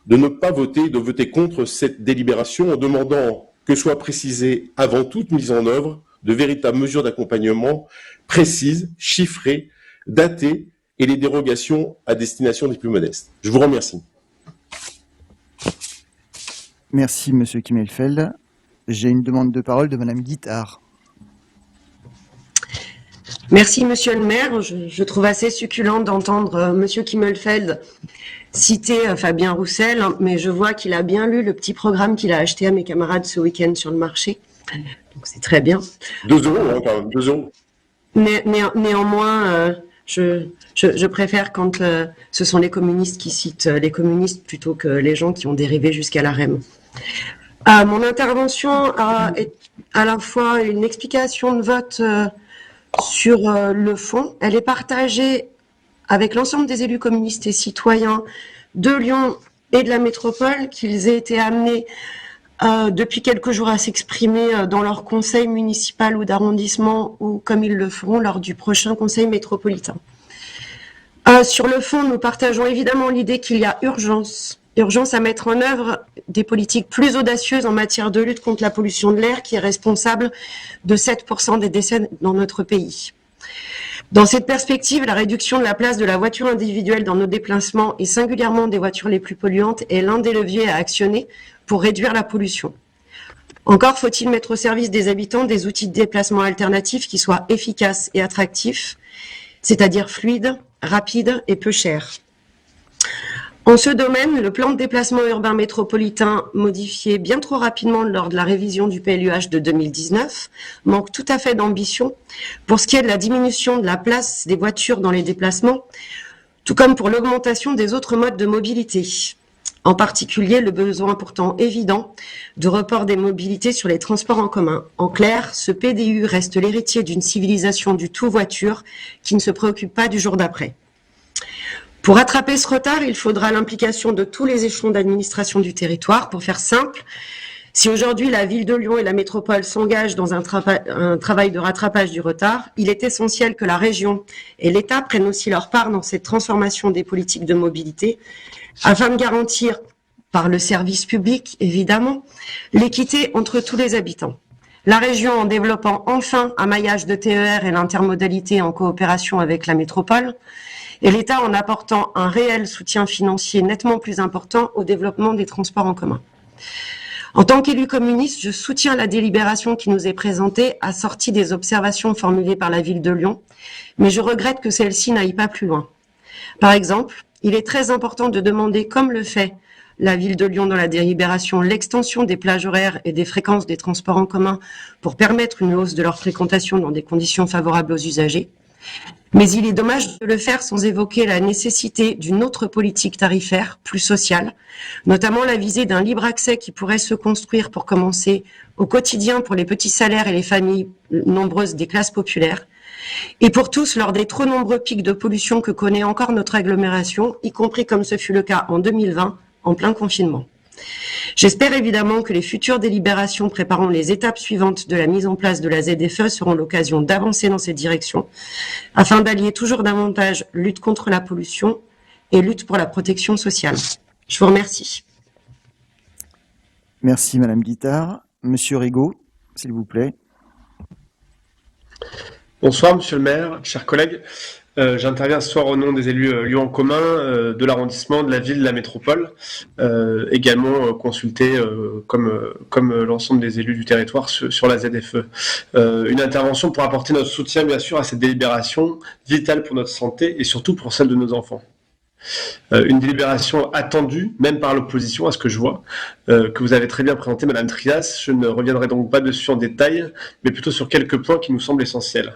de ne pas voter, de voter contre cette délibération en demandant que soient précisées avant toute mise en œuvre de véritables mesures d'accompagnement précises, chiffrées, datées et les dérogations à destination des plus modestes. Je vous remercie. Merci, Monsieur Kimmelfeld. J'ai une demande de parole de Madame Guittard. Merci, Monsieur le maire. Je trouve assez succulent d'entendre Monsieur Kimmelfeld citer Fabien Roussel, mais je vois qu'il a bien lu le petit programme qu'il a acheté à mes camarades ce week-end sur le marché. Donc c'est très bien. 2 € hein, quand même, 2 €. Néanmoins, je préfère quand ce sont les communistes qui citent les communistes plutôt que les gens qui ont dérivé jusqu'à la REM. Mon intervention est à la fois une explication de vote sur le fond. Elle est partagée avec l'ensemble des élus communistes et citoyens de Lyon et de la métropole, qu'ils aient été amenés depuis quelques jours à s'exprimer dans leur conseil municipal ou d'arrondissement ou comme ils le feront lors du prochain conseil métropolitain. Sur le fond, nous partageons évidemment l'idée qu'il y a urgence à mettre en œuvre des politiques plus audacieuses en matière de lutte contre la pollution de l'air qui est responsable de 7% des décès dans notre pays. Dans cette perspective, la réduction de la place de la voiture individuelle dans nos déplacements et singulièrement des voitures les plus polluantes est l'un des leviers à actionner pour réduire la pollution. Encore faut-il mettre au service des habitants des outils de déplacement alternatifs qui soient efficaces et attractifs, c'est-à-dire fluides, rapides et peu chers. En ce domaine, le plan de déplacement urbain métropolitain, modifié bien trop rapidement lors de la révision du PLUH de 2019, manque tout à fait d'ambition pour ce qui est de la diminution de la place des voitures dans les déplacements, tout comme pour l'augmentation des autres modes de mobilité. En particulier, le besoin pourtant évident de report des mobilités sur les transports en commun. En clair, ce PDU reste l'héritier d'une civilisation du tout-voiture qui ne se préoccupe pas du jour d'après. Pour rattraper ce retard, il faudra l'implication de tous les échelons d'administration du territoire. Pour faire simple, si aujourd'hui la ville de Lyon et la métropole s'engagent dans un travail de rattrapage du retard, il est essentiel que la région et l'État prennent aussi leur part dans cette transformation des politiques de mobilité afin de garantir, par le service public évidemment, l'équité entre tous les habitants. La région en développant enfin un maillage de TER et l'intermodalité en coopération avec la métropole, et l'État en apportant un réel soutien financier nettement plus important au développement des transports en commun. En tant qu'élu communiste, je soutiens la délibération qui nous est présentée, assortie des observations formulées par la ville de Lyon, mais je regrette que celle-ci n'aille pas plus loin. Par exemple, il est très important de demander, comme le fait la ville de Lyon dans la délibération, l'extension des plages horaires et des fréquences des transports en commun pour permettre une hausse de leur fréquentation dans des conditions favorables aux usagers. Mais il est dommage de le faire sans évoquer la nécessité d'une autre politique tarifaire, plus sociale, notamment la visée d'un libre accès qui pourrait se construire pour commencer au quotidien pour les petits salaires et les familles nombreuses des classes populaires, et pour tous lors des trop nombreux pics de pollution que connaît encore notre agglomération, y compris comme ce fut le cas en 2020, en plein confinement. J'espère évidemment que les futures délibérations préparant les étapes suivantes de la mise en place de la ZFE seront l'occasion d'avancer dans cette direction, afin d'allier toujours davantage lutte contre la pollution et lutte pour la protection sociale. Je vous remercie. Merci Madame Guittard. Monsieur Rigaud, s'il vous plaît. Bonsoir Monsieur le maire, chers collègues. J'interviens ce soir au nom des élus Lyon en commun, de l'arrondissement, de la ville, de la métropole, également consultés comme l'ensemble des élus du territoire sur la ZFE. Une intervention pour apporter notre soutien bien sûr à cette délibération vitale pour notre santé et surtout pour celle de nos enfants. Une délibération attendue, même par l'opposition, à ce que je vois, que vous avez très bien présenté, Madame Trias. Je ne reviendrai donc pas dessus en détail, mais plutôt sur quelques points qui nous semblent essentiels.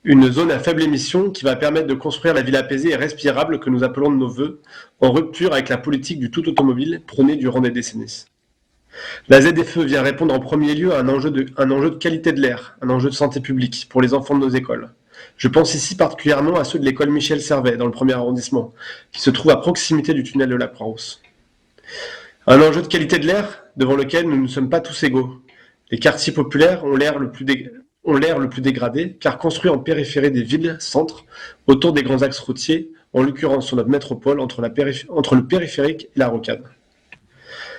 Une zone à faible émission qui va permettre de construire la ville apaisée et respirable que nous appelons de nos voeux, en rupture avec la politique du tout automobile prônée durant des décennies. La ZFE vient répondre en premier lieu à un enjeu de qualité de l'air, un enjeu de santé publique pour les enfants de nos écoles. Je pense ici particulièrement à ceux de l'école Michel Servet, dans le 1er arrondissement, qui se trouve à proximité du tunnel de la Croix-Rousse. Un enjeu de qualité de l'air devant lequel nous ne sommes pas tous égaux. Les quartiers populaires ont l'air le plus dégradé, car construits en périphérie des villes, centres, autour des grands axes routiers, en l'occurrence sur notre métropole, entre le périphérique et la rocade.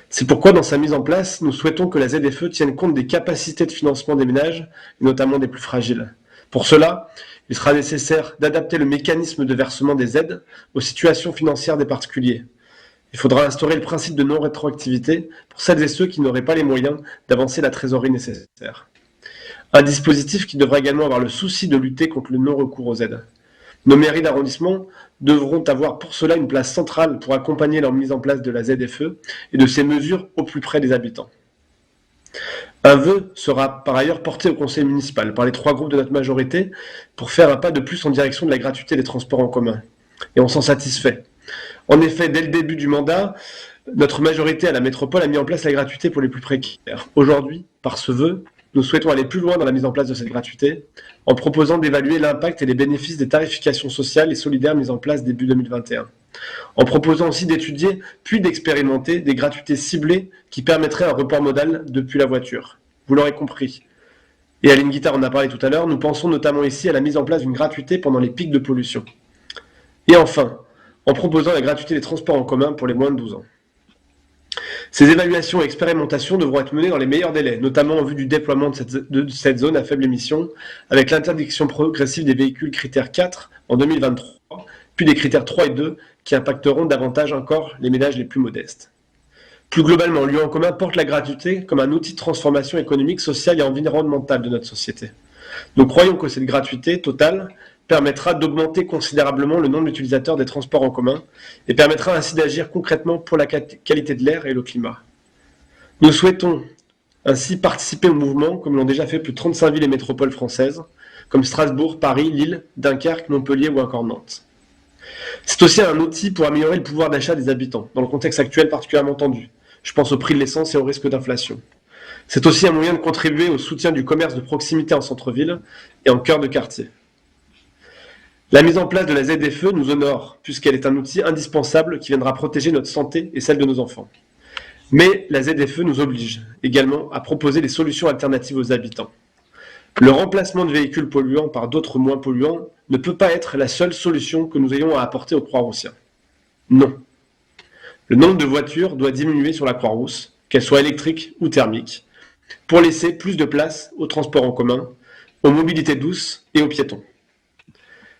C'est pourquoi, dans sa mise en place, nous souhaitons que la ZFE tienne compte des capacités de financement des ménages, et notamment des plus fragiles. Pour cela, il sera nécessaire d'adapter le mécanisme de versement des aides aux situations financières des particuliers. Il faudra instaurer le principe de non-rétroactivité pour celles et ceux qui n'auraient pas les moyens d'avancer la trésorerie nécessaire. Un dispositif qui devra également avoir le souci de lutter contre le non-recours aux aides. Nos mairies d'arrondissement devront avoir pour cela une place centrale pour accompagner leur mise en place de la ZFE et de ces mesures au plus près des habitants. Un vœu sera par ailleurs porté au conseil municipal par les 3 groupes de notre majorité pour faire un pas de plus en direction de la gratuité des transports en commun. Et on s'en satisfait. En effet, dès le début du mandat, notre majorité à la métropole a mis en place la gratuité pour les plus précaires. Aujourd'hui, par ce vœu, nous souhaitons aller plus loin dans la mise en place de cette gratuité, en proposant d'évaluer l'impact et les bénéfices des tarifications sociales et solidaires mises en place début 2021. En proposant aussi d'étudier, puis d'expérimenter des gratuités ciblées qui permettraient un report modal depuis la voiture. Vous l'aurez compris. Et Aline Guittard en a parlé tout à l'heure, nous pensons notamment ici à la mise en place d'une gratuité pendant les pics de pollution. Et enfin, en proposant la gratuité des transports en commun pour les moins de 12 ans. Ces évaluations et expérimentations devront être menées dans les meilleurs délais, notamment en vue du déploiement de cette zone à faible émission, avec l'interdiction progressive des véhicules critères 4 en 2023, puis des critères 3 et 2 qui impacteront davantage encore les ménages les plus modestes. Plus globalement, Lyon en commun porte la gratuité comme un outil de transformation économique, sociale et environnementale de notre société. Nous croyons que cette gratuité totale permettra d'augmenter considérablement le nombre d'utilisateurs des transports en commun et permettra ainsi d'agir concrètement pour la qualité de l'air et le climat. Nous souhaitons ainsi participer au mouvement, comme l'ont déjà fait plus de 35 villes et métropoles françaises, comme Strasbourg, Paris, Lille, Dunkerque, Montpellier ou encore Nantes. C'est aussi un outil pour améliorer le pouvoir d'achat des habitants, dans le contexte actuel particulièrement tendu. Je pense au prix de l'essence et au risque d'inflation. C'est aussi un moyen de contribuer au soutien du commerce de proximité en centre-ville et en cœur de quartier. La mise en place de la ZFE nous honore, puisqu'elle est un outil indispensable qui viendra protéger notre santé et celle de nos enfants. Mais la ZFE nous oblige également à proposer des solutions alternatives aux habitants. Le remplacement de véhicules polluants par d'autres moins polluants ne peut pas être la seule solution que nous ayons à apporter aux Croix-Roussiens. Non. Le nombre de voitures doit diminuer sur la Croix-Rousse, qu'elles soient électriques ou thermiques, pour laisser plus de place aux transports en commun, aux mobilités douces et aux piétons.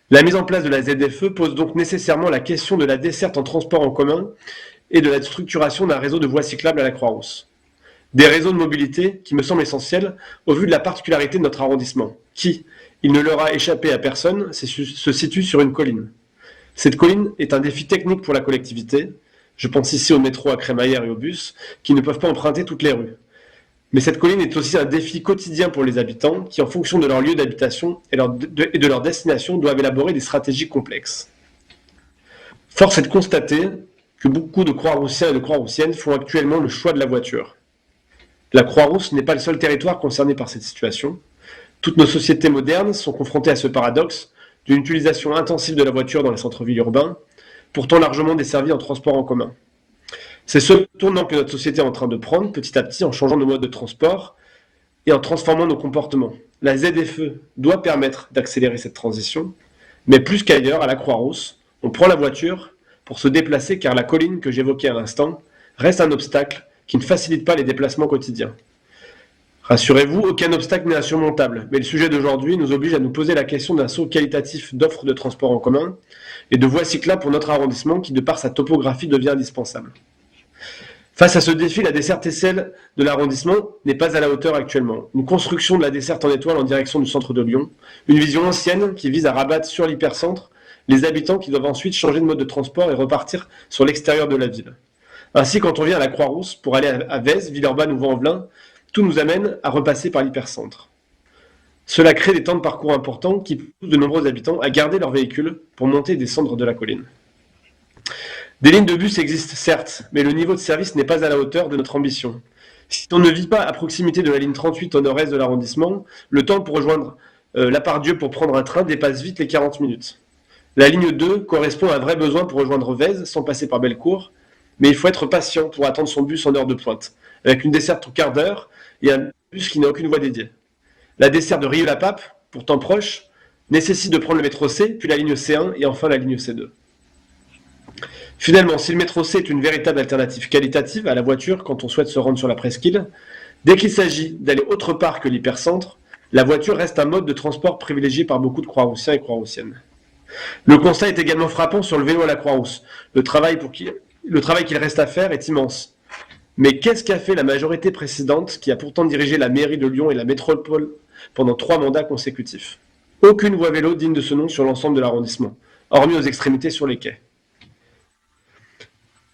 La mise en place de la ZFE pose donc nécessairement la question de la desserte en transport en commun et de la structuration d'un réseau de voies cyclables à la Croix-Rousse. Des réseaux de mobilité qui me semblent essentiels au vu de la particularité de notre arrondissement, qui, il ne leur a échappé à personne, se situe sur une colline. Cette colline est un défi technique pour la collectivité. Je pense ici au métro à Crémaillère et au bus, qui ne peuvent pas emprunter toutes les rues. Mais cette colline est aussi un défi quotidien pour les habitants qui, en fonction de leur lieu d'habitation et de leur destination, doivent élaborer des stratégies complexes. Force est de constater que beaucoup de Croix-Roussiens et de Croix-Roussiennes font actuellement le choix de la voiture. La Croix-Rousse n'est pas le seul territoire concerné par cette situation. Toutes nos sociétés modernes sont confrontées à ce paradoxe d'une utilisation intensive de la voiture dans les centres-villes urbains, pourtant largement desservis en transport en commun. C'est ce tournant que notre société est en train de prendre petit à petit en changeant nos modes de transport et en transformant nos comportements. La ZFE doit permettre d'accélérer cette transition, mais plus qu'ailleurs, à la Croix-Rousse, on prend la voiture pour se déplacer car la colline que j'évoquais à l'instant reste un obstacle qui ne facilite pas les déplacements quotidiens. Rassurez-vous, aucun obstacle n'est insurmontable, mais le sujet d'aujourd'hui nous oblige à nous poser la question d'un saut qualitatif d'offres de transport en commun et de voies cyclables pour notre arrondissement qui, de par sa topographie, devient indispensable. Face à ce défi, la desserte SL de l'arrondissement n'est pas à la hauteur actuellement. Une construction de la desserte en étoile en direction du centre de Lyon, une vision ancienne qui vise à rabattre sur l'hypercentre les habitants qui doivent ensuite changer de mode de transport et repartir sur l'extérieur de la ville. Ainsi, quand on vient à la Croix-Rousse pour aller à Vèze, Villeurbanne ou Vaux-en-Velin, tout nous amène à repasser par l'hypercentre. Cela crée des temps de parcours importants qui poussent de nombreux habitants à garder leur véhicule pour monter et descendre de la colline. Des lignes de bus existent certes, mais le niveau de service n'est pas à la hauteur de notre ambition. Si on ne vit pas à proximité de la ligne 38 au nord-est de l'arrondissement, le temps pour rejoindre la Part-Dieu pour prendre un train dépasse vite les 40 minutes. La ligne 2 correspond à un vrai besoin pour rejoindre Vèze sans passer par Bellecour, mais il faut être patient pour attendre son bus en heure de pointe, avec une desserte au quart d'heure et un bus qui n'a aucune voie dédiée. La desserte de Rieux-la-Pape, pourtant proche, nécessite de prendre le métro C, puis la ligne C1 et enfin la ligne C2. Finalement, si le métro C est une véritable alternative qualitative à la voiture quand on souhaite se rendre sur la presqu'île, dès qu'il s'agit d'aller autre part que l'hypercentre, la voiture reste un mode de transport privilégié par beaucoup de Croix-Roussiens et Croix-Roussiennes. Le constat est également frappant sur le vélo à la Croix-Rousse. Le travail qu'il reste à faire est immense. Mais qu'est-ce qu'a fait la majorité précédente qui a pourtant dirigé la mairie de Lyon et la métropole pendant 3 mandats consécutifs? Aucune voie vélo digne de ce nom sur l'ensemble de l'arrondissement, hormis aux extrémités sur les quais.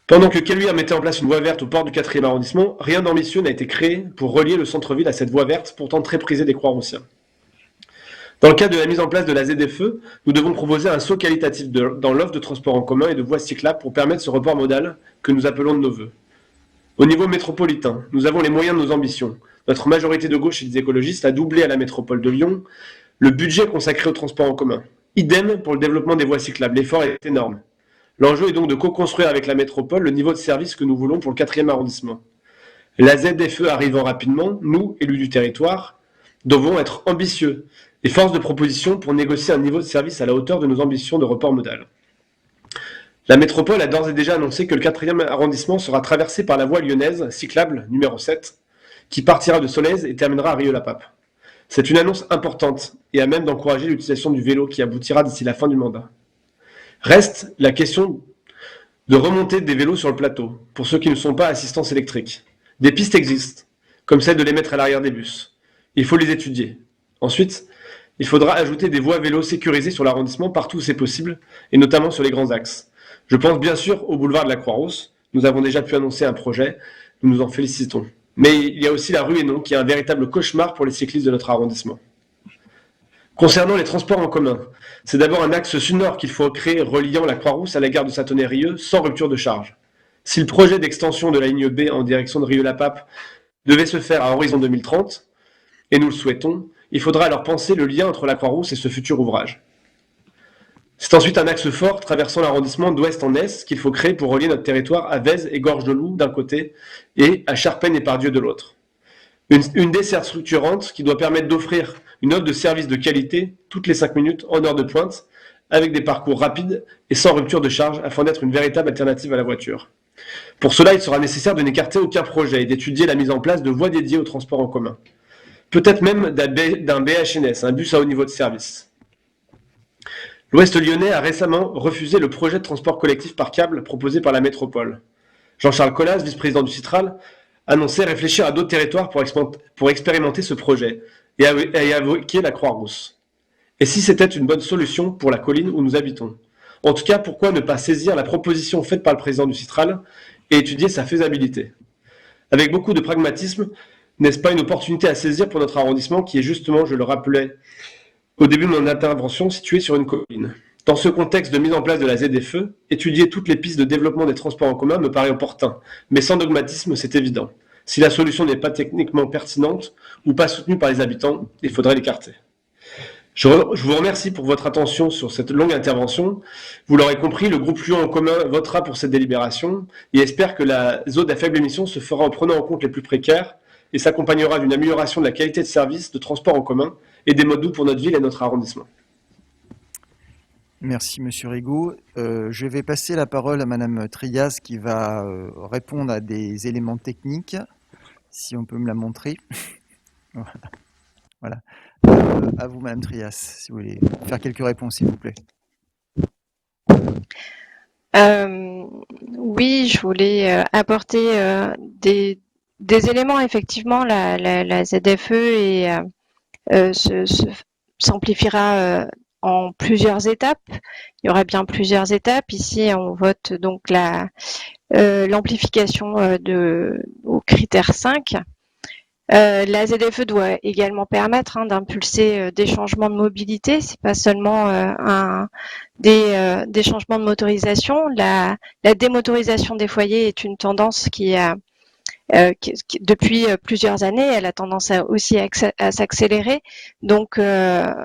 Pendant que Caluire mettait en place une voie verte au port du 4e arrondissement, rien d'ambitieux n'a été créé pour relier le centre-ville à cette voie verte, pourtant très prisée des Croix-Roussiens. Dans le cadre de la mise en place de la ZFE, nous devons proposer un saut qualitatif dans l'offre de transport en commun et de voies cyclables pour permettre ce report modal que nous appelons de nos vœux. Au niveau métropolitain, nous avons les moyens de nos ambitions. Notre majorité de gauche et des écologistes a doublé à la métropole de Lyon le budget consacré au transport en commun. Idem pour le développement des voies cyclables. L'effort est énorme. L'enjeu est donc de co-construire avec la métropole le niveau de service que nous voulons pour le 4e arrondissement. La ZFE arrivant rapidement, nous, élus du territoire, devons être ambitieux et force de proposition pour négocier un niveau de service à la hauteur de nos ambitions de report modal. La métropole a d'ores et déjà annoncé que le 4e arrondissement sera traversé par la voie lyonnaise, cyclable, numéro 7, qui partira de Solèze et terminera à Rieux-la-Pape. C'est une annonce importante et à même d'encourager l'utilisation du vélo qui aboutira d'ici la fin du mandat. Reste la question de remonter des vélos sur le plateau, pour ceux qui ne sont pas assistance électrique. Des pistes existent, comme celle de les mettre à l'arrière des bus. Il faut les étudier. Ensuite, il faudra ajouter des voies vélos sécurisées sur l'arrondissement partout où c'est possible, et notamment sur les grands axes. Je pense bien sûr au boulevard de la Croix-Rousse. Nous avons déjà pu annoncer un projet, nous nous en félicitons. Mais il y a aussi la rue Hénon, qui est un véritable cauchemar pour les cyclistes de notre arrondissement. Concernant les transports en commun, c'est d'abord un axe sud-nord qu'il faut créer reliant la Croix-Rousse à la gare de Satonnet-Rieux sans rupture de charge. Si le projet d'extension de la ligne B en direction de Rieux-la-Pape devait se faire à horizon 2030, et nous le souhaitons, il faudra alors penser le lien entre la Croix-Rousse et ce futur ouvrage. C'est ensuite un axe fort traversant l'arrondissement d'ouest en est qu'il faut créer pour relier notre territoire à Vèze et Gorge-de-Loup d'un côté et à Charpennes et Part-Dieu de l'autre. Une desserte structurante qui doit permettre d'offrir une offre de service de qualité toutes les 5 minutes en heure de pointe avec des parcours rapides et sans rupture de charge afin d'être une véritable alternative à la voiture. Pour cela, il sera nécessaire de n'écarter aucun projet et d'étudier la mise en place de voies dédiées au transport en commun. Peut-être même d'un BHNS, un bus à haut niveau de service. L'Ouest lyonnais a récemment refusé le projet de transport collectif par câble proposé par la métropole. Jean-Charles Collas, vice-président du Citral, annonçait réfléchir à d'autres territoires pour expérimenter ce projet et a évoqué la Croix-Rousse. Et si c'était une bonne solution pour la colline où nous habitons? En tout cas, pourquoi ne pas saisir la proposition faite par le président du Citral et étudier sa faisabilité? Avec beaucoup de pragmatisme, n'est-ce pas une opportunité à saisir pour notre arrondissement qui est justement, je le rappelais au début de mon intervention, situé sur une colline? Dans ce contexte de mise en place de la ZFE, étudier toutes les pistes de développement des transports en commun me paraît opportun, mais sans dogmatisme, c'est évident. Si la solution n'est pas techniquement pertinente ou pas soutenue par les habitants, il faudrait l'écarter. Je vous remercie pour votre attention sur cette longue intervention. Vous l'aurez compris, le groupe Lyon en commun votera pour cette délibération et espère que la zone à faible émission se fera en prenant en compte les plus précaires et s'accompagnera d'une amélioration de la qualité de service de transport en commun et des modes doux pour notre ville et notre arrondissement. Merci Monsieur Rigaud. Je vais passer la parole à Madame Trias qui va répondre à des éléments techniques, si on peut me la montrer. Voilà. À vous Madame Trias, si vous voulez faire quelques réponses, s'il vous plaît. Oui, je voulais apporter des éléments. Effectivement, la ZFE s'amplifiera en plusieurs étapes. Il y aura bien plusieurs étapes. Ici, on vote donc l'amplification au critère 5. La ZFE doit également permettre d'impulser des changements de mobilité. C'est pas seulement des changements de motorisation. La démotorisation des foyers est une tendance qui depuis plusieurs années, elle a tendance aussi à s'accélérer. Donc, le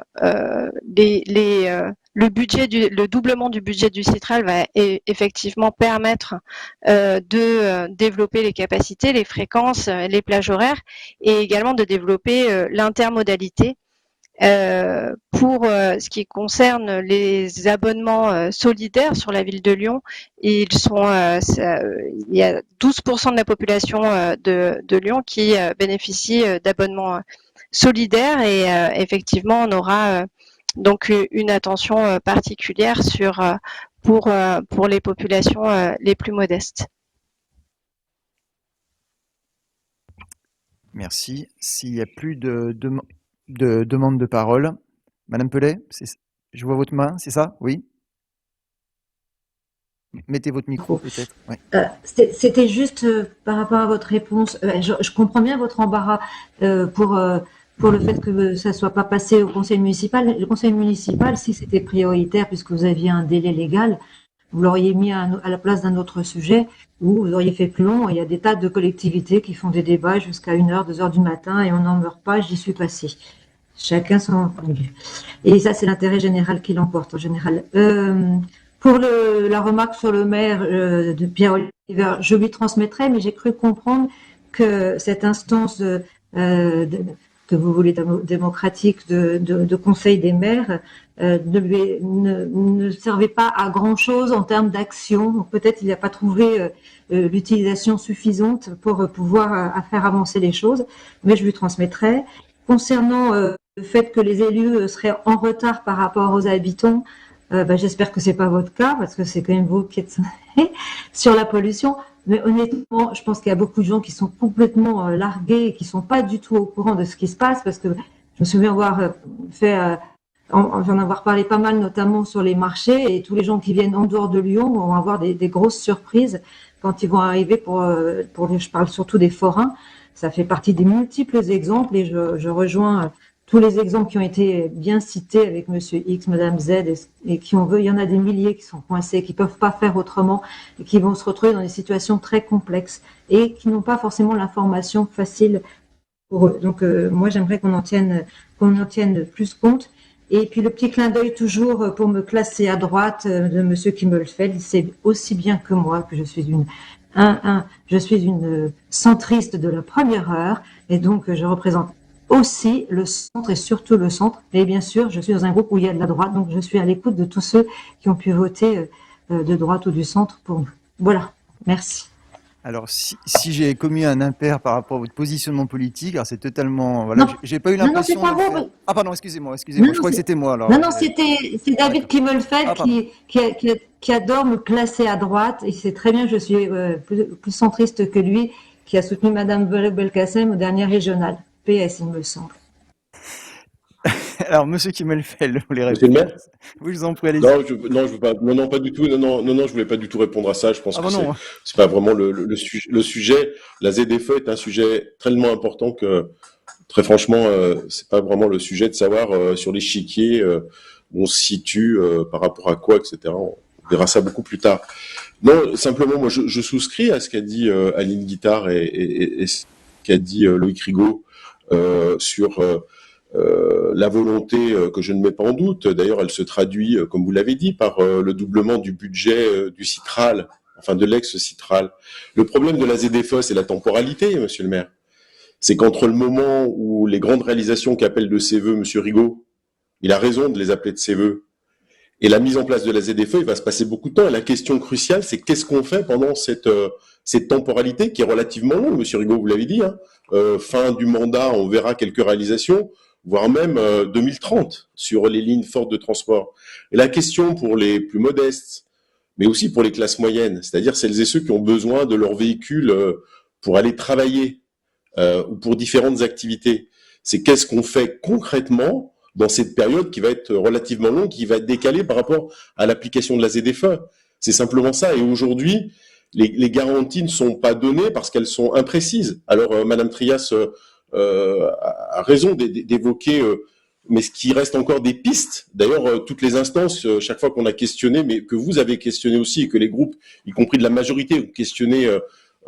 doublement du budget du Citral va effectivement permettre de développer les capacités, les fréquences, les plages horaires, et également de développer l'intermodalité. Pour ce qui concerne les abonnements solidaires sur la ville de Lyon, il y a 12% de la population de Lyon qui bénéficie d'abonnements solidaires, et effectivement on aura donc une attention particulière pour les populations les plus modestes. Merci. S'il n'y a plus de demande de parole, Madame Pellet, je vois votre main, c'est ça? Oui? Mettez votre micro peut-être. Ouais. C'était juste par rapport à votre réponse. Je comprends bien votre embarras pour le fait que ça ne soit pas passé au conseil municipal. Le conseil municipal, si c'était prioritaire, puisque vous aviez un délai légal, vous l'auriez mis à la place d'un autre sujet, ou vous auriez fait plus long. Il y a des tas de collectivités qui font des débats jusqu'à 1h, 2h du matin, et on n'en meurt pas, j'y suis passée. Chacun son... Et ça, c'est l'intérêt général qui l'emporte, en général. Pour la remarque sur le maire de Pierre-Oliver, je lui transmettrai, mais j'ai cru comprendre que cette instance que vous voulez démocratique de conseil des maires ne servait pas à grand chose en termes d'action. Peut-être il n'a pas trouvé l'utilisation suffisante pour pouvoir faire avancer les choses, mais je lui transmettrai. Concernant le fait que les élus seraient en retard par rapport aux habitants, j'espère que c'est pas votre cas, parce que c'est quand même vous qui êtes sur la pollution. Mais honnêtement, je pense qu'il y a beaucoup de gens qui sont complètement largués et qui sont pas du tout au courant de ce qui se passe, parce que je me souviens j'en avoir parlé pas mal, notamment sur les marchés, et tous les gens qui viennent en dehors de Lyon vont avoir des grosses surprises quand ils vont arriver je parle surtout des forains. Ça fait partie des multiples exemples, et je rejoins tous les exemples qui ont été bien cités avec Monsieur X, Madame Z, et il y en a des milliers qui sont coincés, qui peuvent pas faire autrement, et qui vont se retrouver dans des situations très complexes, et qui n'ont pas forcément l'information facile pour eux. Donc, moi, j'aimerais qu'on en tienne plus compte. Et puis, le petit clin d'œil toujours pour me classer à droite de Monsieur Kimmelfeld, c'est aussi bien que moi que je suis une centriste de la première heure, et donc je représente aussi le centre, et surtout le centre. Et bien sûr, je suis dans un groupe où il y a de la droite, donc je suis à l'écoute de tous ceux qui ont pu voter de droite ou du centre pour nous. Voilà, merci. Alors, si j'ai commis un impair par rapport à votre positionnement politique, alors c'est totalement... Voilà, j'ai pas eu l'impression... Non, c'est pas vous. Ah pardon, excusez-moi, je crois que c'était moi. Alors, non, c'est David Kimmelfeld qui adore me classer à droite, et c'est très bien, je suis plus centriste que lui, qui a soutenu Madame Belkacem au dernier régional. PS, il me semble. Alors, Monsieur Kimmelfeld, vous les Monsieur le maire ? Oui, je vous en prie, allez-y. Non, je veux pas. Non, pas du tout. Non, je voulais pas du tout répondre à ça. Je pense que c'est pas vraiment le sujet. La ZFE est un sujet tellement important que, très franchement, c'est pas vraiment le sujet de savoir sur l'échiquier où on se situe par rapport à quoi, etc. On verra ça beaucoup plus tard. Non, simplement, moi, je souscris à ce qu'a dit Aline Guittard et ce qu'a dit Loïc Rigaud sur la volonté que je ne mets pas en doute. D'ailleurs, elle se traduit, comme vous l'avez dit, par le doublement du budget du Citral, enfin de l'ex-Citral. Le problème de la ZFE, c'est la temporalité, monsieur le maire. C'est qu'entre le moment où les grandes réalisations qu'appelle de ses voeux monsieur Rigaud, il a raison de les appeler de ses voeux, et la mise en place de la ZFE, il va se passer beaucoup de temps. Et la question cruciale, c'est qu'est-ce qu'on fait pendant cette temporalité qui est relativement longue, monsieur Rigaud, vous l'avez dit, hein. Fin du mandat, on verra quelques réalisations, voire même 2030 sur les lignes fortes de transport. Et la question pour les plus modestes, mais aussi pour les classes moyennes, c'est-à-dire celles et ceux qui ont besoin de leur véhicule pour aller travailler ou pour différentes activités, c'est qu'est-ce qu'on fait concrètement dans cette période qui va être relativement longue, qui va être décalée par rapport à l'application de la ZFE. C'est simplement ça. Et aujourd'hui, les garanties ne sont pas données parce qu'elles sont imprécises. Alors, Madame Trias a raison d'évoquer, mais ce qui reste encore des pistes. D'ailleurs, toutes les instances, chaque fois qu'on a questionné, mais que vous avez questionné aussi, et que les groupes, y compris de la majorité, ont questionné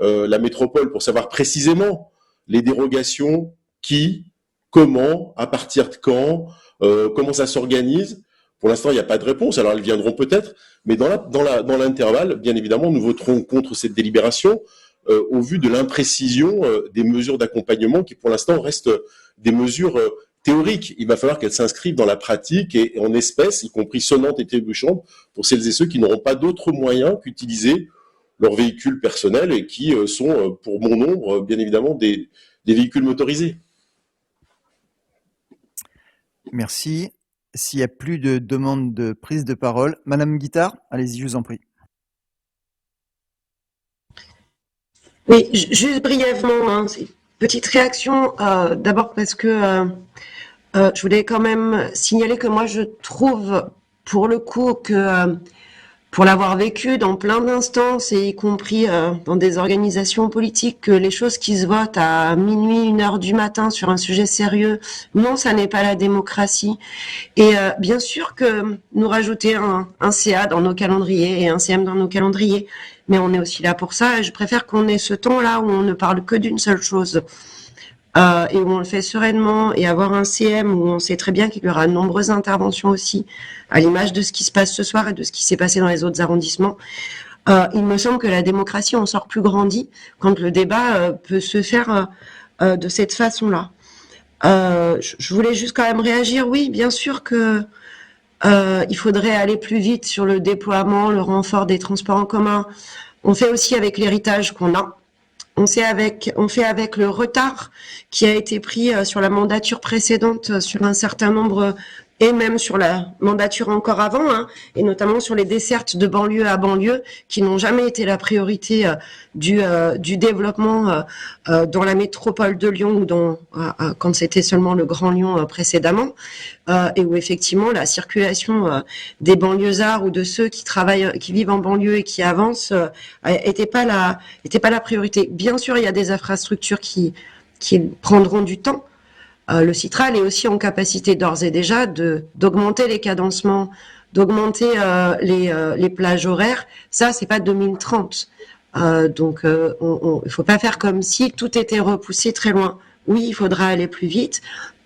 la métropole pour savoir précisément les dérogations, qui, comment, à partir de quand, comment ça s'organise. Pour l'instant, il n'y a pas de réponse. Alors, elles viendront peut-être, mais dans l'intervalle, bien évidemment, nous voterons contre cette délibération au vu de l'imprécision des mesures d'accompagnement qui, pour l'instant, restent des mesures théoriques. Il va falloir qu'elles s'inscrivent dans la pratique et en espèces, y compris sonnantes et trébuchantes, pour celles et ceux qui n'auront pas d'autres moyens qu'utiliser leurs véhicules personnels et qui sont, pour bon nombre, bien évidemment, des véhicules motorisés. Merci. S'il n'y a plus de demande de prise de parole, Madame Guittard, allez-y, je vous en prie. Oui, juste brièvement, hein, petite réaction, d'abord parce que je voulais quand même signaler que moi je trouve pour le coup que pour l'avoir vécu dans plein d'instances et y compris dans des organisations politiques, que les choses qui se votent à minuit, 1h du matin sur un sujet sérieux, non, ça n'est pas la démocratie. Et bien sûr que nous rajouter un CA dans nos calendriers et un CM dans nos calendriers, mais on est aussi là pour ça. Et je préfère qu'on ait ce temps-là où on ne parle que d'une seule chose. Et où on le fait sereinement, et avoir un CM où on sait très bien qu'il y aura de nombreuses interventions aussi, à l'image de ce qui se passe ce soir et de ce qui s'est passé dans les autres arrondissements. Il me semble que la démocratie en sort plus grandie quand le débat peut se faire de cette façon-là. Je voulais juste quand même réagir. Oui, bien sûr que il faudrait aller plus vite sur le déploiement, le renfort des transports en commun. On fait aussi avec l'héritage qu'on a. On fait avec le retard qui a été pris sur la mandature précédente, sur un certain nombre, et même sur la mandature encore avant, hein, et notamment sur les dessertes de banlieue à banlieue, qui n'ont jamais été la priorité du développement dans la métropole de Lyon, ou quand c'était seulement le Grand Lyon précédemment, et où effectivement la circulation des banlieusards ou de ceux qui travaillent, qui vivent en banlieue et qui avancent, était pas la priorité. Bien sûr, il y a des infrastructures qui prendront du temps. Le Citral est aussi en capacité d'ores et déjà d'augmenter les cadencements, d'augmenter les plages horaires. Ça, c'est pas 2030. Donc, il faut pas faire comme si tout était repoussé très loin. Oui, il faudra aller plus vite.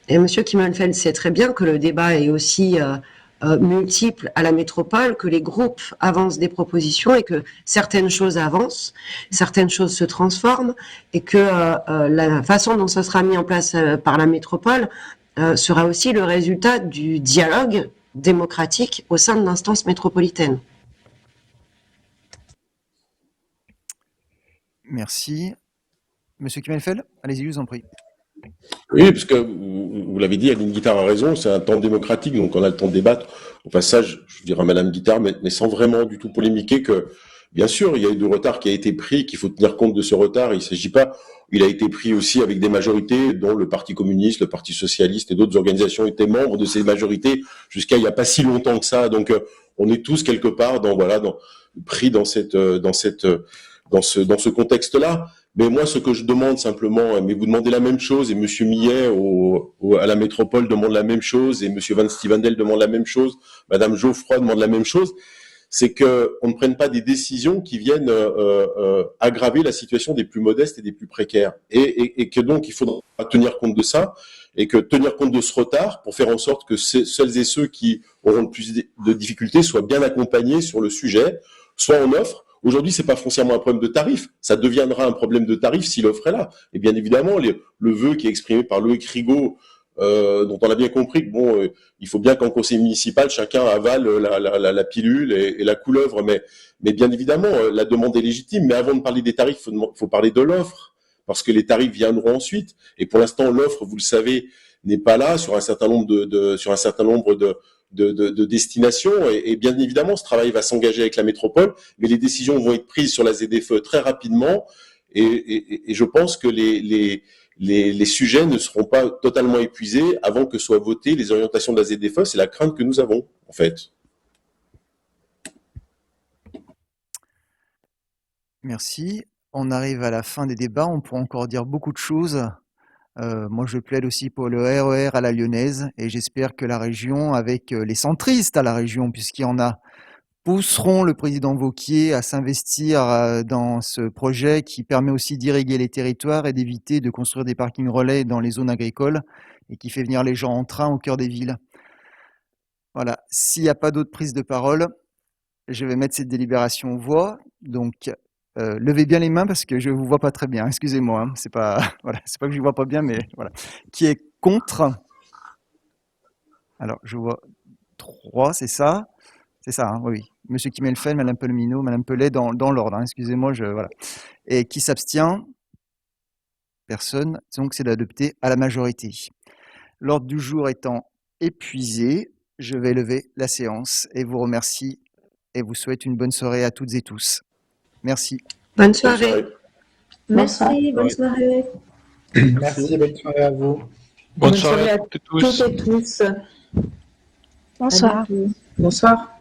Et Monsieur Kimmelfeld sait très bien que le débat est aussi multiple à la métropole, que les groupes avancent des propositions et que certaines choses avancent, certaines choses se transforment, et que la façon dont ça sera mis en place par la métropole sera aussi le résultat du dialogue démocratique au sein de l'instance métropolitaine. Merci. Monsieur Kimmelfeld, allez-y, je vous en prie. Oui, parce que vous l'avez dit, Aline Guittard a raison, c'est un temps démocratique, donc on a le temps de débattre. Au passage, je dirais à Madame Guittard, mais sans vraiment du tout polémiquer, que bien sûr, il y a eu du retard qui a été pris, qu'il faut tenir compte de ce retard. Il a été pris aussi avec des majorités dont le Parti communiste, le Parti socialiste et d'autres organisations étaient membres de ces majorités jusqu'à il n'y a pas si longtemps que ça. Donc, on est tous quelque part pris dans ce contexte-là. Mais moi, ce que je demande simplement, mais vous demandez la même chose, et Monsieur Millet à la métropole demande la même chose, et Monsieur Van Stevendel demande la même chose, Madame Geoffroy demande la même chose, c'est que on ne prenne pas des décisions qui viennent aggraver la situation des plus modestes et des plus précaires, et que donc il faudra tenir compte de ça, et que tenir compte de ce retard pour faire en sorte que celles et ceux qui auront le plus de difficultés soient bien accompagnés sur le sujet, soit en offre. Aujourd'hui, c'est pas foncièrement un problème de tarif. Ça deviendra un problème de tarif si l'offre est là. Et bien évidemment, le vœu qui est exprimé par Loïc Rigaud, dont on a bien compris que il faut bien qu'en conseil municipal, chacun avale la pilule et la couleuvre. Mais bien évidemment, la demande est légitime. Mais avant de parler des tarifs, faut parler de l'offre, parce que les tarifs viendront ensuite. Et pour l'instant, l'offre, vous le savez, n'est pas là sur un certain nombre de destinations, et bien évidemment ce travail va s'engager avec la métropole, mais les décisions vont être prises sur la ZFE très rapidement, et je pense que les les sujets ne seront pas totalement épuisés avant que soient votées les orientations de la ZFE. C'est la crainte que nous avons, en fait. Merci. On arrive à la fin des débats. On pourra encore dire beaucoup de choses. Moi, je plaide aussi pour le RER à la lyonnaise et j'espère que la région, avec les centristes à la région, puisqu'il y en a, pousseront le président Wauquiez à s'investir dans ce projet qui permet aussi d'irriguer les territoires et d'éviter de construire des parkings relais dans les zones agricoles et qui fait venir les gens en train au cœur des villes. Voilà. S'il n'y a pas d'autres prises de parole, je vais mettre cette délibération aux voix. Donc, levez bien les mains parce que je ne vous vois pas très bien. Excusez-moi, hein. C'est pas, voilà, c'est pas que je ne vois pas bien, mais voilà. Qui est contre? Alors, je vois 3, c'est ça? C'est ça, hein, oui. Monsieur Kimmelfen, Madame Pellemino, Madame Pellet, dans l'ordre. Hein. Excusez-moi, voilà. Et qui s'abstient? Personne. Donc, c'est d'adopter à la majorité. L'ordre du jour étant épuisé, je vais lever la séance et vous remercie et vous souhaite une bonne soirée à toutes et tous. Merci. Bonne soirée. Merci, bonne soirée. Merci, bonne soirée à vous. Bonne soirée à toutes et tous. Bonsoir. Bonsoir.